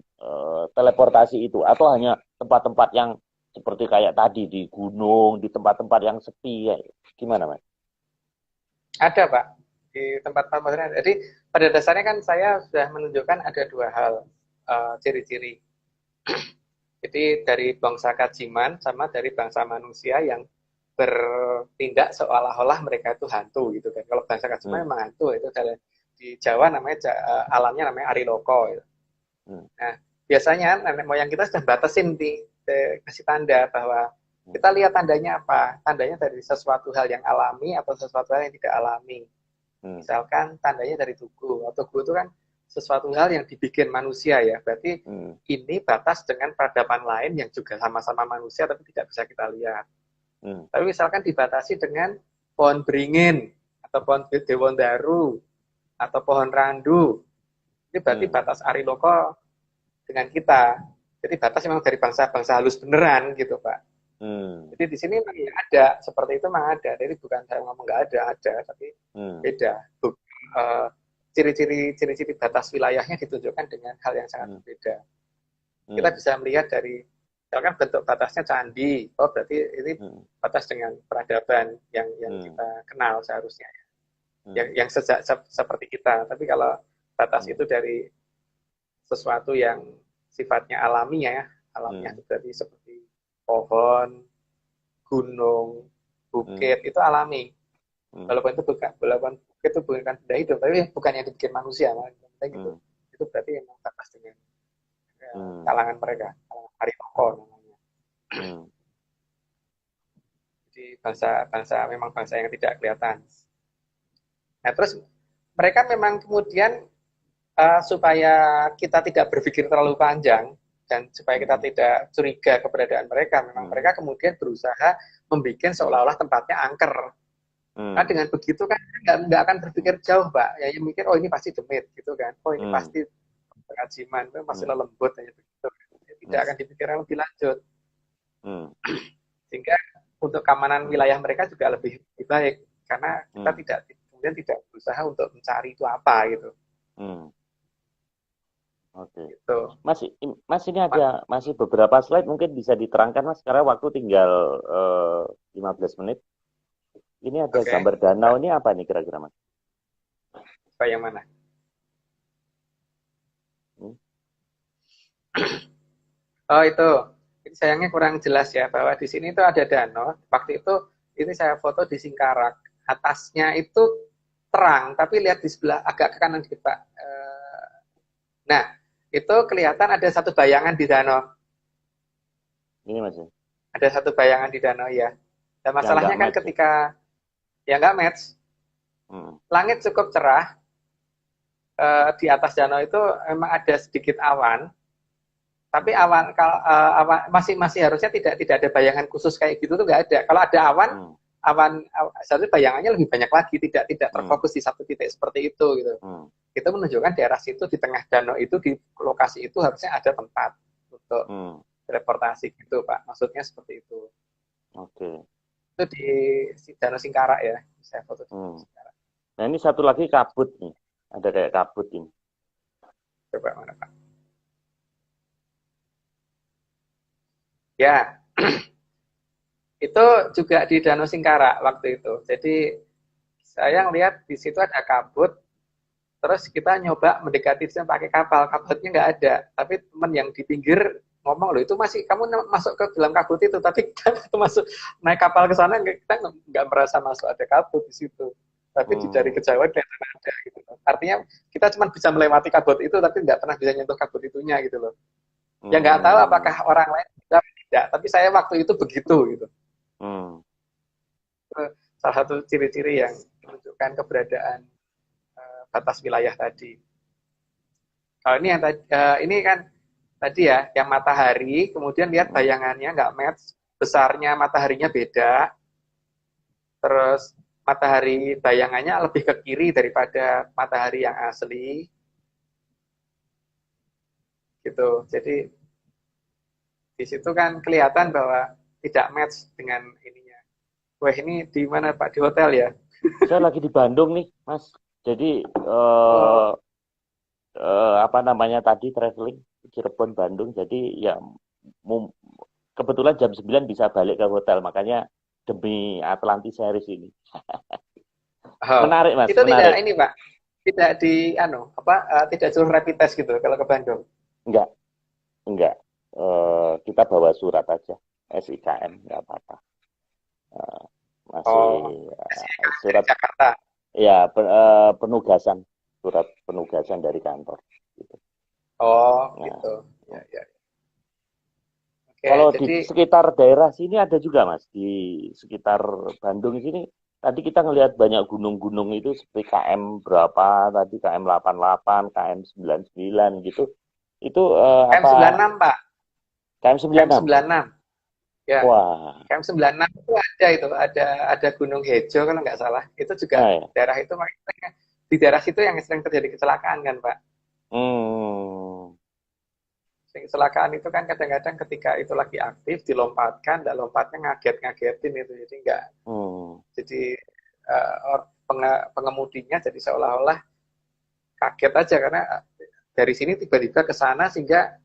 teleportasi itu? Atau hanya tempat-tempat yang seperti kayak tadi di gunung, di tempat-tempat yang sepi, ya. Gimana Mas? Ada Pak, di tempat-tempat modern. Jadi pada dasarnya kan saya sudah menunjukkan ada dua hal ciri-ciri. Jadi dari bangsa Kajiman sama dari bangsa manusia yang bertindak seolah-olah mereka itu hantu gitu kan. Kalau bangsa Kajiman memang hantu, itu di Jawa namanya alamnya namanya Ariloko. Gitu. Nah biasanya nenek moyang kita sudah batasin kasih tanda bahwa Kita lihat tandanya apa? Tandanya dari sesuatu hal yang alami atau sesuatu hal yang tidak alami. Misalkan tandanya dari tugu. Tugu itu kan sesuatu hal yang dibikin manusia ya. Berarti ini batas dengan peradaban lain yang juga sama-sama manusia tapi tidak bisa kita lihat. Tapi misalkan dibatasi dengan pohon beringin atau pohon dewandaru atau pohon randu. Ini berarti batas ariloko dengan kita. Jadi batas memang dari bangsa-bangsa halus beneran gitu, Pak. Jadi di sini memang ada seperti itu, memang ada. Jadi bukan saya ngomong nggak ada, tapi beda. Ciri-ciri batas wilayahnya ditunjukkan dengan hal yang sangat berbeda. Kita bisa melihat dari, misalkan bentuk batasnya candi, oh berarti ini batas dengan peradaban yang kita kenal seharusnya, yang seperti kita. Tapi kalau batas itu dari sesuatu yang sifatnya alamiah, alamiah itu berarti seperti pohon, gunung, bukit, itu alami. Walaupun bukit itu bukan benda hidup, tapi bukan yang dibikin manusia. Itu berarti memang batas dengan kalangan mereka, kalangan Ariloko namanya. Jadi bangsa memang bangsa yang tidak kelihatan. Nah terus mereka memang kemudian supaya kita tidak berpikir terlalu panjang dan supaya kita tidak curiga keberadaan mereka, memang mereka kemudian berusaha membuat seolah-olah tempatnya angker. Nah dengan begitu kan nggak akan berpikir jauh, Pak. Ya mikir oh ini pasti demit gitu kan, oh ini pasti pengajiman, itu masih lembut hanya begitu. Tidak akan dipikirkan lebih lanjut. Sehingga untuk keamanan wilayah mereka juga lebih baik karena kita tidak berusaha untuk mencari itu apa gitu. Oke. Gitu. Mas ini ada masih beberapa slide mungkin bisa diterangkan Mas karena waktu tinggal 15 menit. Ini ada gambar danau, ini apa nih kira-kira Mas? Apa yang mana? Oh itu sayangnya kurang jelas ya bahwa di sini itu ada danau. Waktu itu ini saya foto di Singkarak. Atasnya itu terang, tapi lihat di sebelah agak ke kanan dikit Pak. Nah itu kelihatan ada satu bayangan di danau. Ini Mas. Ada satu bayangan di danau ya. Dan masalahnya kan ketika ya nggak match. Langit cukup cerah. Di atas danau itu memang ada sedikit awan. Tapi awan masih harusnya tidak ada bayangan khusus kayak gitu tuh nggak ada. Kalau ada awan seharusnya bayangannya lebih banyak lagi, tidak terfokus di satu titik seperti itu gitu. Itu menunjukkan daerah situ di tengah danau itu di lokasi itu harusnya ada tempat untuk teleportasi gitu Pak. Maksudnya seperti itu. Oke. Itu di Danau Singkarak ya. Saya foto di Singkarak. Nah ini satu lagi kabut nih. Ada kayak kabut ini. Coba mana Pak? Ya, itu juga di Danau Singkarak waktu itu. Jadi saya ngelihat di situ ada kabut, terus kita nyoba mendekati dia pakai kapal, kabutnya nggak ada. Tapi teman yang di pinggir ngomong loh itu masih kamu masuk ke dalam kabut itu, tapi kita itu masuk naik kapal ke sana kita nggak merasa masuk ada kabut di situ. Tapi dari kejauhan kelihatan ada gitu. Artinya kita cuma bisa melewati kabut itu, tapi nggak pernah bisa nyentuh kabut itunya gitu loh. Ya nggak tahu apakah orang lain bisa tidak, tapi saya waktu itu begitu gitu. Salah satu ciri-ciri yang menunjukkan keberadaan batas wilayah tadi. Kalau ini yang ini kan tadi ya, yang matahari, kemudian lihat bayangannya nggak match, besarnya mataharinya beda, terus matahari bayangannya lebih ke kiri daripada matahari yang asli. Gitu. Jadi di situ kan kelihatan bahwa tidak match dengan ininya. Wah ini di mana Pak? Di hotel ya? Saya lagi di Bandung nih, Mas. Jadi apa namanya tadi traveling Cirebon Bandung. Jadi ya kebetulan jam 9 bisa balik ke hotel, makanya demi Atlantis Series ini. Menarik Mas. Itu menarik. Tidak ini Pak. Tidak di tidak suruh rapid test gitu kalau ke Bandung. Enggak. Kita bawa surat aja, SIKM, nggak apa-apa. Masih surat Jakarta. Ya, penugasan, surat penugasan dari kantor. Gitu. Oh, gitu. Ya. Oke, Kalau di jadi sekitar daerah sini ada juga Mas, di sekitar Bandung sini. Tadi kita ngelihat banyak gunung-gunung itu seperti KM berapa tadi KM 88, KM 99 gitu. Itu KM apa 96 Pak, KM KM 96? 96. Ya, Wah, KM 96 itu ada Gunung Hejo kalau nggak salah. Itu juga nah ya. daerah itu makanya di daerah situ yang sering terjadi kecelakaan kan Pak. Hmm, Kecelakaan itu kan kadang-kadang ketika itu lagi aktif dilompatkan, nggak lompatnya ngagetin itu, jadi nggak, hmm, jadi pengemudinya jadi seolah-olah kaget aja karena dari sini tiba-tiba ke sana sehingga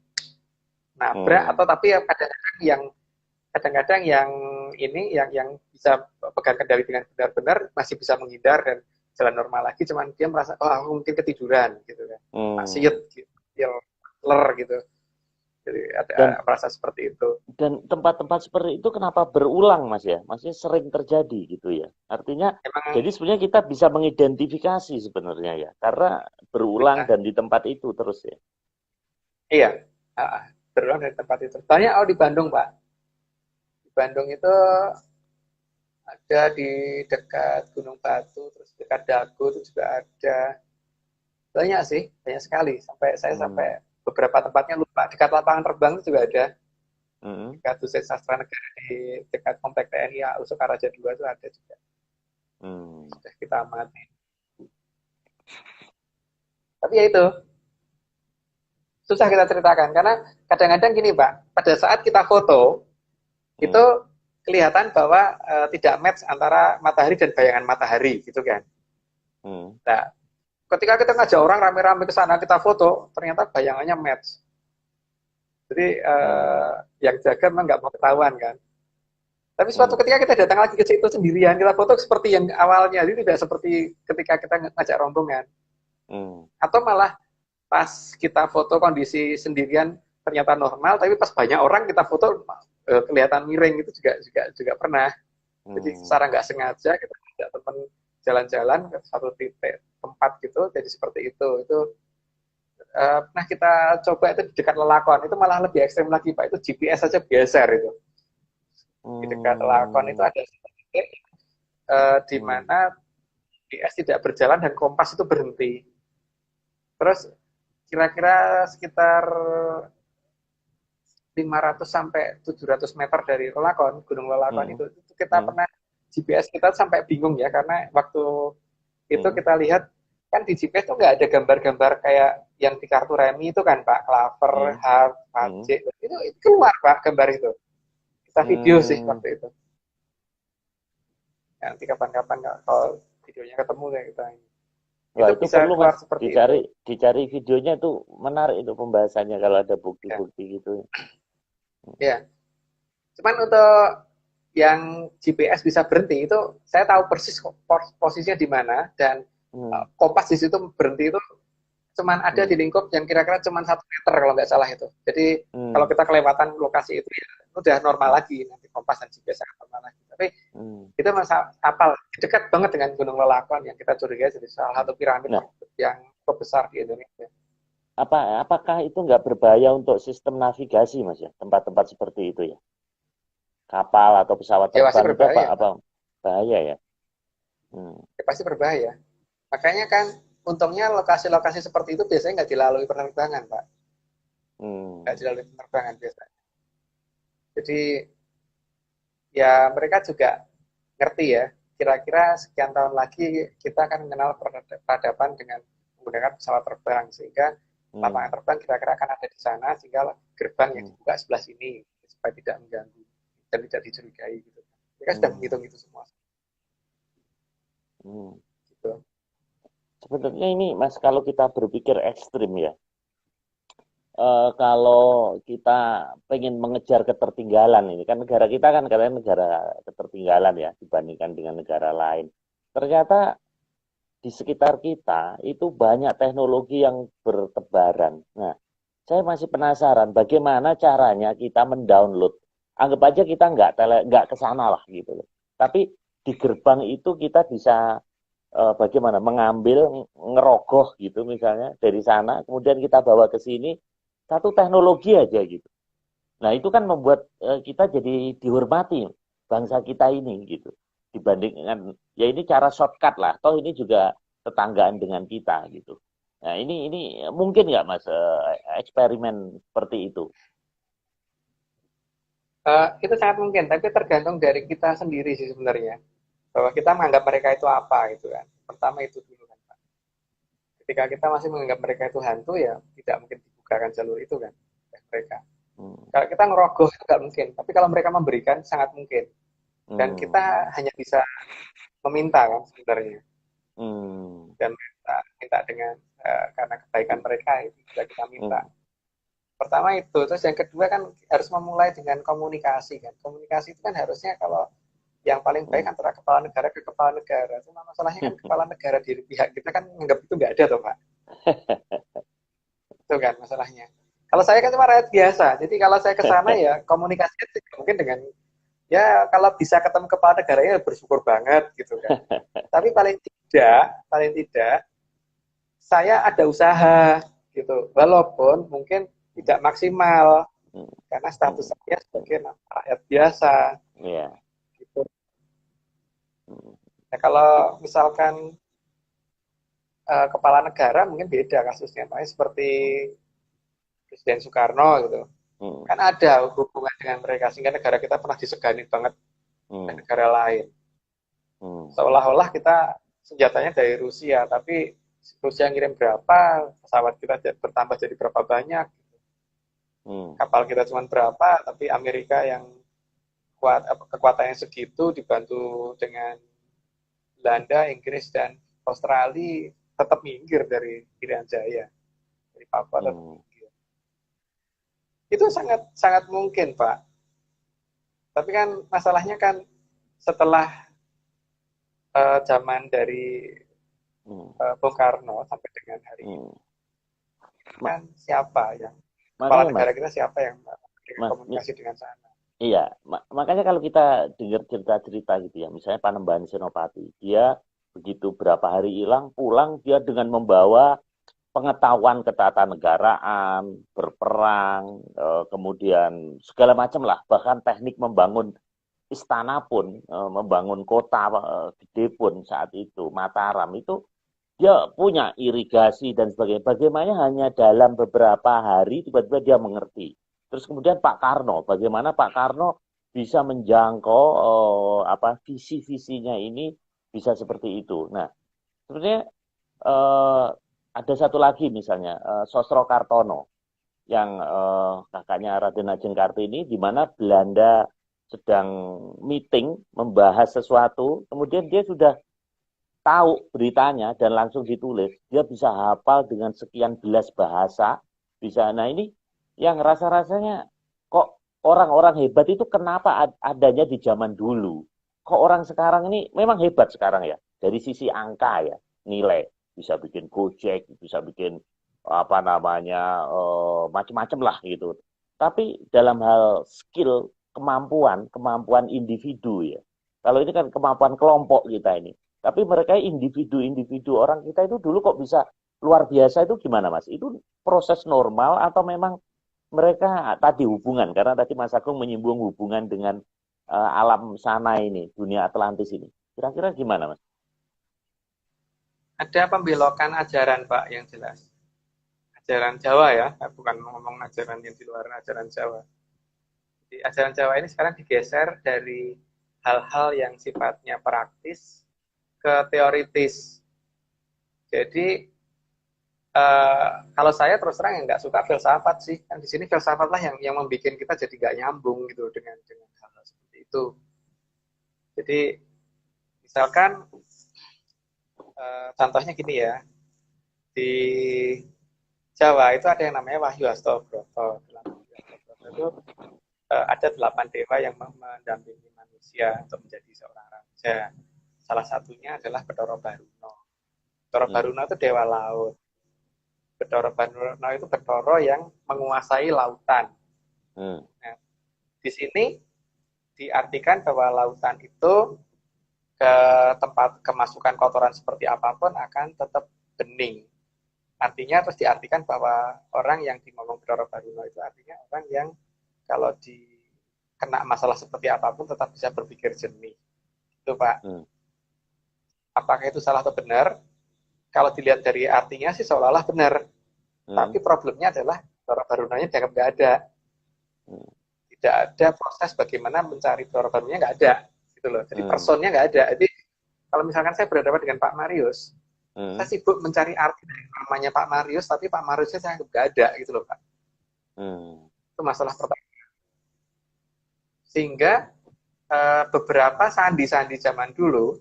nabrak, atau hmm, tapi ya kadang-kadang yang ini yang bisa pegang kendali dengan benar-benar masih bisa menghindar dan jalan normal lagi, cuman dia merasa oh aku mungkin ketiduran gitu kan, maksiat hmm. gitu, ler gitu, jadi ada Dan merasa seperti itu. tempat-tempat seperti itu kenapa berulang Mas ya? Maksudnya sering terjadi gitu ya. Artinya Emang jadi sebenarnya kita bisa mengidentifikasi sebenarnya ya, karena berulang bisa, dan di tempat itu terus ya. iya, berulang dari tempat itu. Banyak di Bandung Pak. Di Bandung itu ada di dekat Gunung Batu, terus dekat Dago itu juga ada. Banyak sih, banyak sekali. Sampai Hmm. beberapa tempatnya lupa. Dekat lapangan terbang itu juga ada. Hmm. Dekat Pusat Sastra Negara di dekat Komplek TNI AU Sukaraja 2 itu ada juga. Hmm. Sudah kita amati. Tapi ya itu, susah kita ceritakan. Karena kadang-kadang gini Pak, pada saat kita foto, itu Hmm. kelihatan bahwa tidak match antara matahari dan bayangan matahari gitu kan. Hmm. Nah, ketika kita ngajak orang rame-rame ke sana kita foto, ternyata bayangannya match. Jadi Hmm. yang jaga memang nggak mau ketahuan kan. Tapi suatu Hmm. ketika kita datang lagi ke situ sendirian, kita foto seperti yang awalnya, jadi tidak seperti ketika kita ngajak rombongan. Hmm. Atau malah pas kita foto kondisi sendirian ternyata normal, tapi pas banyak orang kita foto kelihatan miring, itu juga pernah. Jadi Hmm. secara nggak sengaja kita ajak teman jalan-jalan ke satu titik tempat gitu, jadi seperti itu pernah kita coba itu di dekat lelakon, itu malah lebih ekstrim lagi Pak, itu GPS saja geser itu. Di dekat lelakon itu Hmm. ada titik di Hmm. mana GPS tidak berjalan dan kompas itu berhenti. Terus kira-kira sekitar 500 sampai 700 meter dari Lelakon, Gunung Lelakon Hmm. itu kita Hmm. pernah GPS kita sampai bingung ya, karena waktu itu Hmm. kita lihat kan di GPS itu nggak ada gambar-gambar kayak yang di kartu remi itu kan Pak, klaver, Hmm. heart, Hmm. magic, itu keluar Pak gambar itu. Kita video sih Hmm. waktu itu. Nanti kapan-kapan kalau videonya ketemu ya kita ini. Wah, Itu itu bisa perlu keluar Mas seperti itu. dicari dicari videonya tuh menarik itu pembahasannya kalau ada Ya. bukti-bukti gitu. Ya. Cuman untuk yang GPS bisa berhenti itu saya tahu persis posisinya di mana, dan Hmm. kompas di situ berhenti itu cuman ada di Hmm. lingkup yang kira-kira cuman 1 meter kalau nggak salah itu. Jadi kalau Hmm. kita kelewatan lokasi itu ya udah normal Hmm. lagi, nanti kompas dan GPS akan normal lagi. Tapi Hmm. itu masa apal dekat banget dengan Gunung Lelakon yang kita curigai jadi salah satu piramid Nah, yang terbesar di Indonesia. apakah itu nggak berbahaya untuk sistem navigasi, Mas ya? Tempat-tempat seperti itu ya? Kapal atau pesawat Ya pasti terbang itu apa berbahaya, apa Pak. bahaya ya? Hmm. Ya pasti berbahaya. Makanya kan untungnya lokasi-lokasi seperti itu biasanya nggak dilalui penerbangan, Pak. Nggak Hmm. dilalui penerbangan biasanya. Jadi ya mereka juga ngerti ya, kira-kira sekian tahun lagi kita akan mengenal peradaban dengan menggunakan pesawat terbang, sehingga lapangan Hmm. terbang kira-kira akan ada di sana, sehingga gerbang yang Hmm. dibuka sebelah sini supaya tidak mengganggu dan tidak dicurigai gitu. Mereka sudah Hmm. menghitung itu semua Hmm. gitu. Sebenarnya ini, Mas, kalau kita berpikir ekstrim ya, kalau kita pengen mengejar ketertinggalan ini kan negara kita kan katanya negara ketertinggalan ya dibandingkan dengan negara lain. Ternyata di sekitar kita itu banyak teknologi yang bertebaran. Nah, saya masih penasaran bagaimana caranya kita mendownload. Anggap aja kita nggak ke sana lah gitu loh. Tapi di gerbang itu kita bisa bagaimana mengambil ngerogoh gitu misalnya dari sana, kemudian kita bawa ke sini satu teknologi aja gitu. Nah, itu kan membuat kita jadi dihormati bangsa kita ini gitu. Dibandingkan ya ini cara shortcut lah. Toh ini juga tetanggaan dengan kita gitu. Nah, ini mungkin nggak Mas eksperimen seperti itu? Itu sangat mungkin, tapi tergantung dari kita sendiri sih sebenarnya. Bahwa kita menganggap mereka itu apa gitu kan. Pertama itu dulu kan Pak. Ketika kita masih menganggap mereka itu hantu ya tidak mungkin dibukakan jalur itu kan oleh mereka. Hmm. Kalau kita ngerogoh itu nggak mungkin, tapi kalau mereka memberikan sangat mungkin. Dan Hmm. kita hanya bisa meminta kan sebenarnya. Hmm. Dan minta dengan karena kebaikan mereka itu bisa kita minta. Hmm. Pertama itu, terus yang kedua kan harus memulai dengan komunikasi kan. Komunikasi itu kan harusnya kalau yang paling baik Hmm. antara kepala negara ke kepala negara. Cuma masalahnya kan kepala negara di pihak kita kan menganggap itu nggak ada tuh Pak. Itu kan masalahnya. Kalau saya kan cuma rakyat biasa, jadi kalau saya ke sana ya komunikasinya mungkin dengan ya kalau bisa ketemu kepala negaranya bersyukur banget gitu kan. Tapi paling tidak saya ada usaha gitu. Walaupun mungkin tidak maksimal karena status Hmm. saya sebagai rakyat biasa Ya. gitu. Hmm. Nah, kalau misalkan kepala negara mungkin beda kasusnya, makanya seperti Presiden Soekarno gitu. Hmm. Kan ada hubungan dengan mereka sehingga negara kita pernah disegani banget oleh Hmm. negara lain. Hmm. Seolah-olah kita senjatanya dari Rusia, tapi Rusia ngirim berapa, pesawat kita bertambah jadi berapa banyak, Hmm. kapal kita cuma berapa, tapi Amerika yang kekuatannya segitu dibantu dengan Belanda, Inggris, dan Australia tetap minggir dari Irian Jaya, dari Papua tetap Hmm. minggir. Itu sangat sangat mungkin, Pak. Tapi kan masalahnya kan setelah zaman dari Hmm. Bung Karno sampai dengan hari ini Hmm. Ma- kan siapa yang kepala makanya negara Mas, kita siapa yang dengan Mas, komunikasi dengan sana? iya, makanya kalau kita dengar cerita-cerita gitu ya, misalnya Panembahan Senopati, dia begitu berapa hari hilang, pulang dia dengan membawa pengetahuan ketatanegaraan, berperang, kemudian segala macam lah, bahkan teknik membangun istana pun, membangun kota gede pun saat itu, Mataram itu dia punya irigasi dan sebagainya. Bagaimana hanya dalam beberapa hari tiba-tiba dia mengerti. Terus kemudian Pak Karno, bagaimana Pak Karno bisa menjangkau apa visi-visinya ini bisa seperti itu. Nah, sebenarnya eh, ada satu lagi misalnya Sosro Kartono yang kakaknya Raden Ajeng Kartini di mana Belanda sedang meeting membahas sesuatu, kemudian dia sudah tahu beritanya dan langsung ditulis, dia bisa hafal dengan sekian belas bahasa, bisa. Nah ini yang rasa-rasanya kok orang-orang hebat itu kenapa adanya di zaman dulu? Kok orang sekarang ini memang hebat sekarang ya, dari sisi angka ya, nilai bisa bikin Gojek, bisa bikin apa namanya macam-macam lah gitu. Tapi dalam hal skill, kemampuan, kemampuan individu ya. Kalau ini kan kemampuan kelompok kita ini. Tapi mereka individu-individu orang kita itu dulu kok bisa luar biasa itu gimana Mas? Itu proses normal atau memang mereka tadi hubungan karena tadi Mas Agung menyinggung hubungan dengan alam sana ini, dunia Atlantis ini. Kira-kira gimana Mas? Ada pembelokan ajaran Pak yang jelas. Ajaran Jawa ya, bukan ngomong ajaran yang di luar ajaran Jawa. Jadi ajaran Jawa ini sekarang digeser dari hal-hal yang sifatnya praktis ke teoritis. Jadi kalau saya terus terang yang nggak suka filsafat sih, kan di sini filsafat lah yang membuat kita jadi nggak nyambung gitu dengan hal-hal seperti itu. Jadi misalkan contohnya gini ya, di Jawa itu ada yang namanya Wahyu Astobroto. Dalam Wahyu Astobroto itu ada 8 dewa yang mendampingi manusia untuk menjadi seorang raja. Salah satunya adalah Bathara Baruna. Bathara Hmm. Baruna itu dewa laut. Bathara Baruna itu Bathara yang menguasai lautan. Hmm. Nah, di sini diartikan bahwa lautan itu ke tempat kemasukan kotoran seperti apapun akan tetap bening. Artinya terus diartikan bahwa orang yang dimomong Bathara Baruna itu artinya orang yang kalau kena masalah seperti apapun tetap bisa berpikir jernih. Itu Pak. Apakah itu salah atau benar? Kalau dilihat dari artinya sih seolah-olah benar. Tapi problemnya adalah Dora Barunanya dianggap nggak ada. Tidak ada proses bagaimana mencari Dora Barunya, nggak ada. Gitu loh. Jadi personnya nggak ada. Jadi kalau misalkan saya berhadapan dengan Pak Marius, saya sibuk mencari arti dari namanya Pak Marius, tapi Pak Mariusnya saya anggap nggak ada. Gitu loh Pak. Itu masalah pertama. Sehingga beberapa sandi-sandi zaman dulu,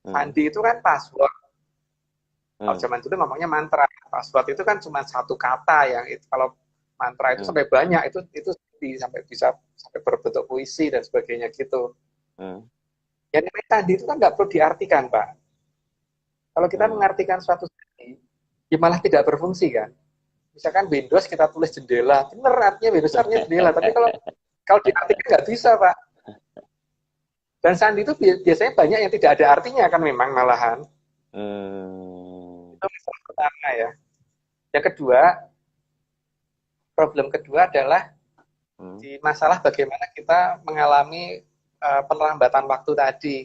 sandi itu kan password. Kalau zaman dulu ngomongnya mantra. Password itu kan cuma satu kata yang itu, kalau mantra itu sampai banyak, itu sampai bisa sampai berbentuk puisi dan sebagainya gitu. Yang namanya sandi itu kan nggak perlu diartikan, Pak. Kalau kita mengartikan suatu sandi, ya malah tidak berfungsi kan. Misalkan Windows kita tulis jendela, bener artinya Windows artinya jendela, tapi kalau diartikan nggak bisa, Pak. Dan sandi itu biasanya banyak yang tidak ada artinya kan memang malahan. Itu masalah pertama ya. Yang kedua, problem kedua adalah di masalah bagaimana kita mengalami penelambatan waktu tadi.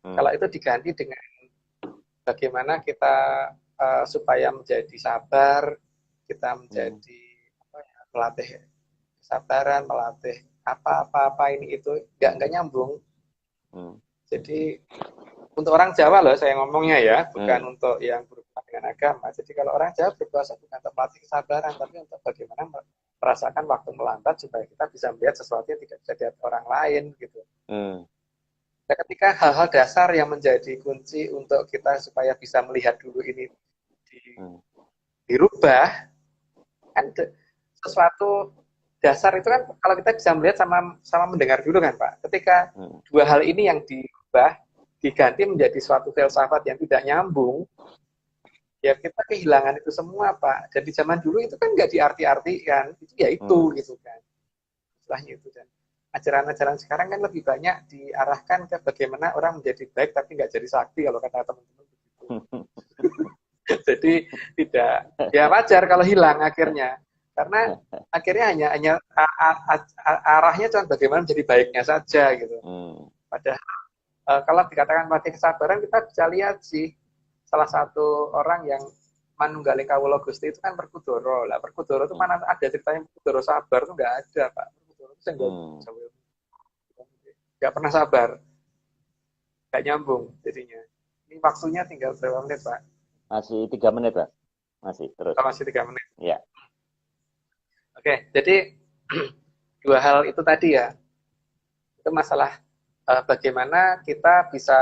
Kalau itu diganti dengan bagaimana kita supaya menjadi sabar, kita menjadi melatih kesabaran, melatih apa ini itu nggak nyambung. Jadi untuk orang Jawa loh saya ngomongnya ya, bukan untuk yang berhubungan dengan agama. Jadi kalau orang Jawa berpuasa bukan untuk melatih kesabaran, tapi untuk bagaimana merasakan waktu melambat supaya kita bisa melihat sesuatu yang tidak bisa dilihat orang lain gitu. Nah, ketika hal-hal dasar yang menjadi kunci untuk kita supaya bisa melihat dulu ini dirubah, kan sesuatu dasar itu kan kalau kita bisa melihat sama mendengar dulu kan Pak. Ketika dua hal ini yang dirubah diganti menjadi suatu filsafat yang tidak nyambung, ya kita kehilangan itu semua Pak. Dan di zaman dulu itu kan nggak diarti-artikan, itu ya itu gitu kan. Istilahnya itu dan ajaran-ajaran sekarang kan lebih banyak diarahkan ke bagaimana orang menjadi baik tapi nggak jadi sakti kalau kata teman-teman begitu. Jadi tidak, ya wajar kalau hilang akhirnya. Karena akhirnya hanya arahnya cuma bagaimana menjadi baiknya saja gitu. Padahal kalau dikatakan mati kesabaran kita bisa lihat sih salah satu orang yang manunggaling kawula Gusti itu kan Werkudara. Lah Werkudara itu mana ada ceritanya Werkudara sabar itu nggak ada Pak. Werkudara itu nggak pernah sabar, nggak nyambung jadinya. Ini waktunya tinggal berapa menit Pak? Masih 3 menit Pak. Masih terus. Masih 3 menit. Ya. Oke, jadi dua hal itu tadi ya. Itu masalah bagaimana kita bisa,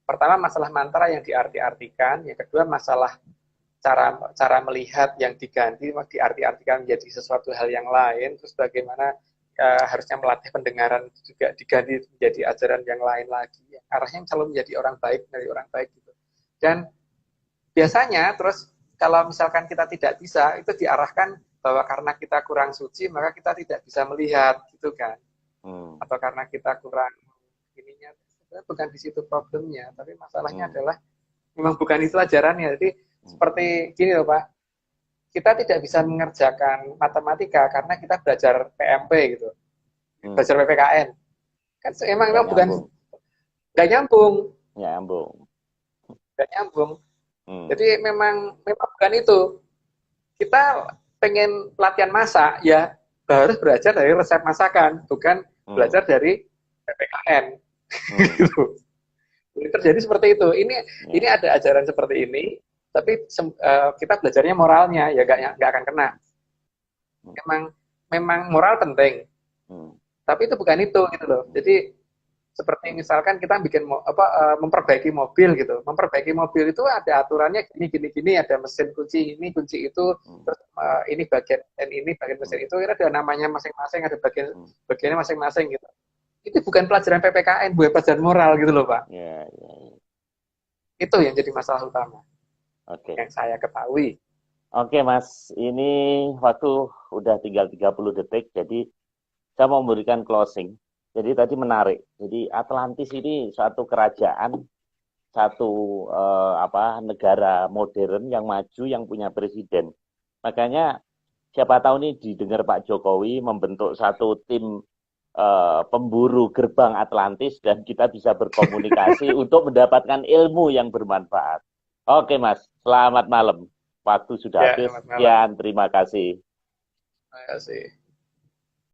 pertama masalah mantra yang diarti-artikan, yang kedua masalah cara melihat yang diarti-artikan menjadi sesuatu hal yang lain, terus bagaimana harusnya melatih pendengaran juga diganti menjadi ajaran yang lain lagi, yang arahnya selalu menjadi orang baik dari orang baik gitu. Dan biasanya terus kalau misalkan kita tidak bisa, itu diarahkan bahwa karena kita kurang suci maka kita tidak bisa melihat gitu kan. Atau karena kita kurang ininya, sebenarnya bukan di situ problemnya, tapi masalahnya adalah memang bukan itu ajarannya. Jadi seperti gini loh Pak, kita tidak bisa mengerjakan matematika karena kita belajar PMP gitu, belajar PPKN, kan emang bukan nggak nyambung. Jadi memang bukan itu. Kita pengen latihan masak ya harus belajar dari resep masakan, bukan belajar dari PPKN. Gitu. Jadi terjadi seperti itu. Ini ada ajaran seperti ini, tapi kita belajarnya moralnya ya nggak akan kena. Memang moral penting, tapi itu bukan itu gitu loh. Jadi seperti misalkan kita bikin memperbaiki mobil gitu. Memperbaiki mobil itu ada aturannya gini, ada mesin kunci ini, kunci itu, terus ini bagian mesin itu, ada namanya masing-masing, ada bagiannya masing-masing gitu. Itu bukan pelajaran PPKN, bukan pelajaran moral gitu loh, Pak. Itu yang jadi masalah utama. Yang saya ketahui. Oke, Mas. Ini waktu udah tinggal 30 detik, jadi saya mau memberikan closing. Jadi tadi menarik. Jadi Atlantis ini suatu kerajaan, satu negara modern yang maju yang punya presiden. Makanya siapa tahu nih didengar Pak Jokowi membentuk satu tim pemburu gerbang Atlantis dan kita bisa berkomunikasi untuk mendapatkan ilmu yang bermanfaat. Oke Mas, selamat malam. Waktu sudah Ya, habis. selamat malam. Sekian, terima kasih. Terima kasih.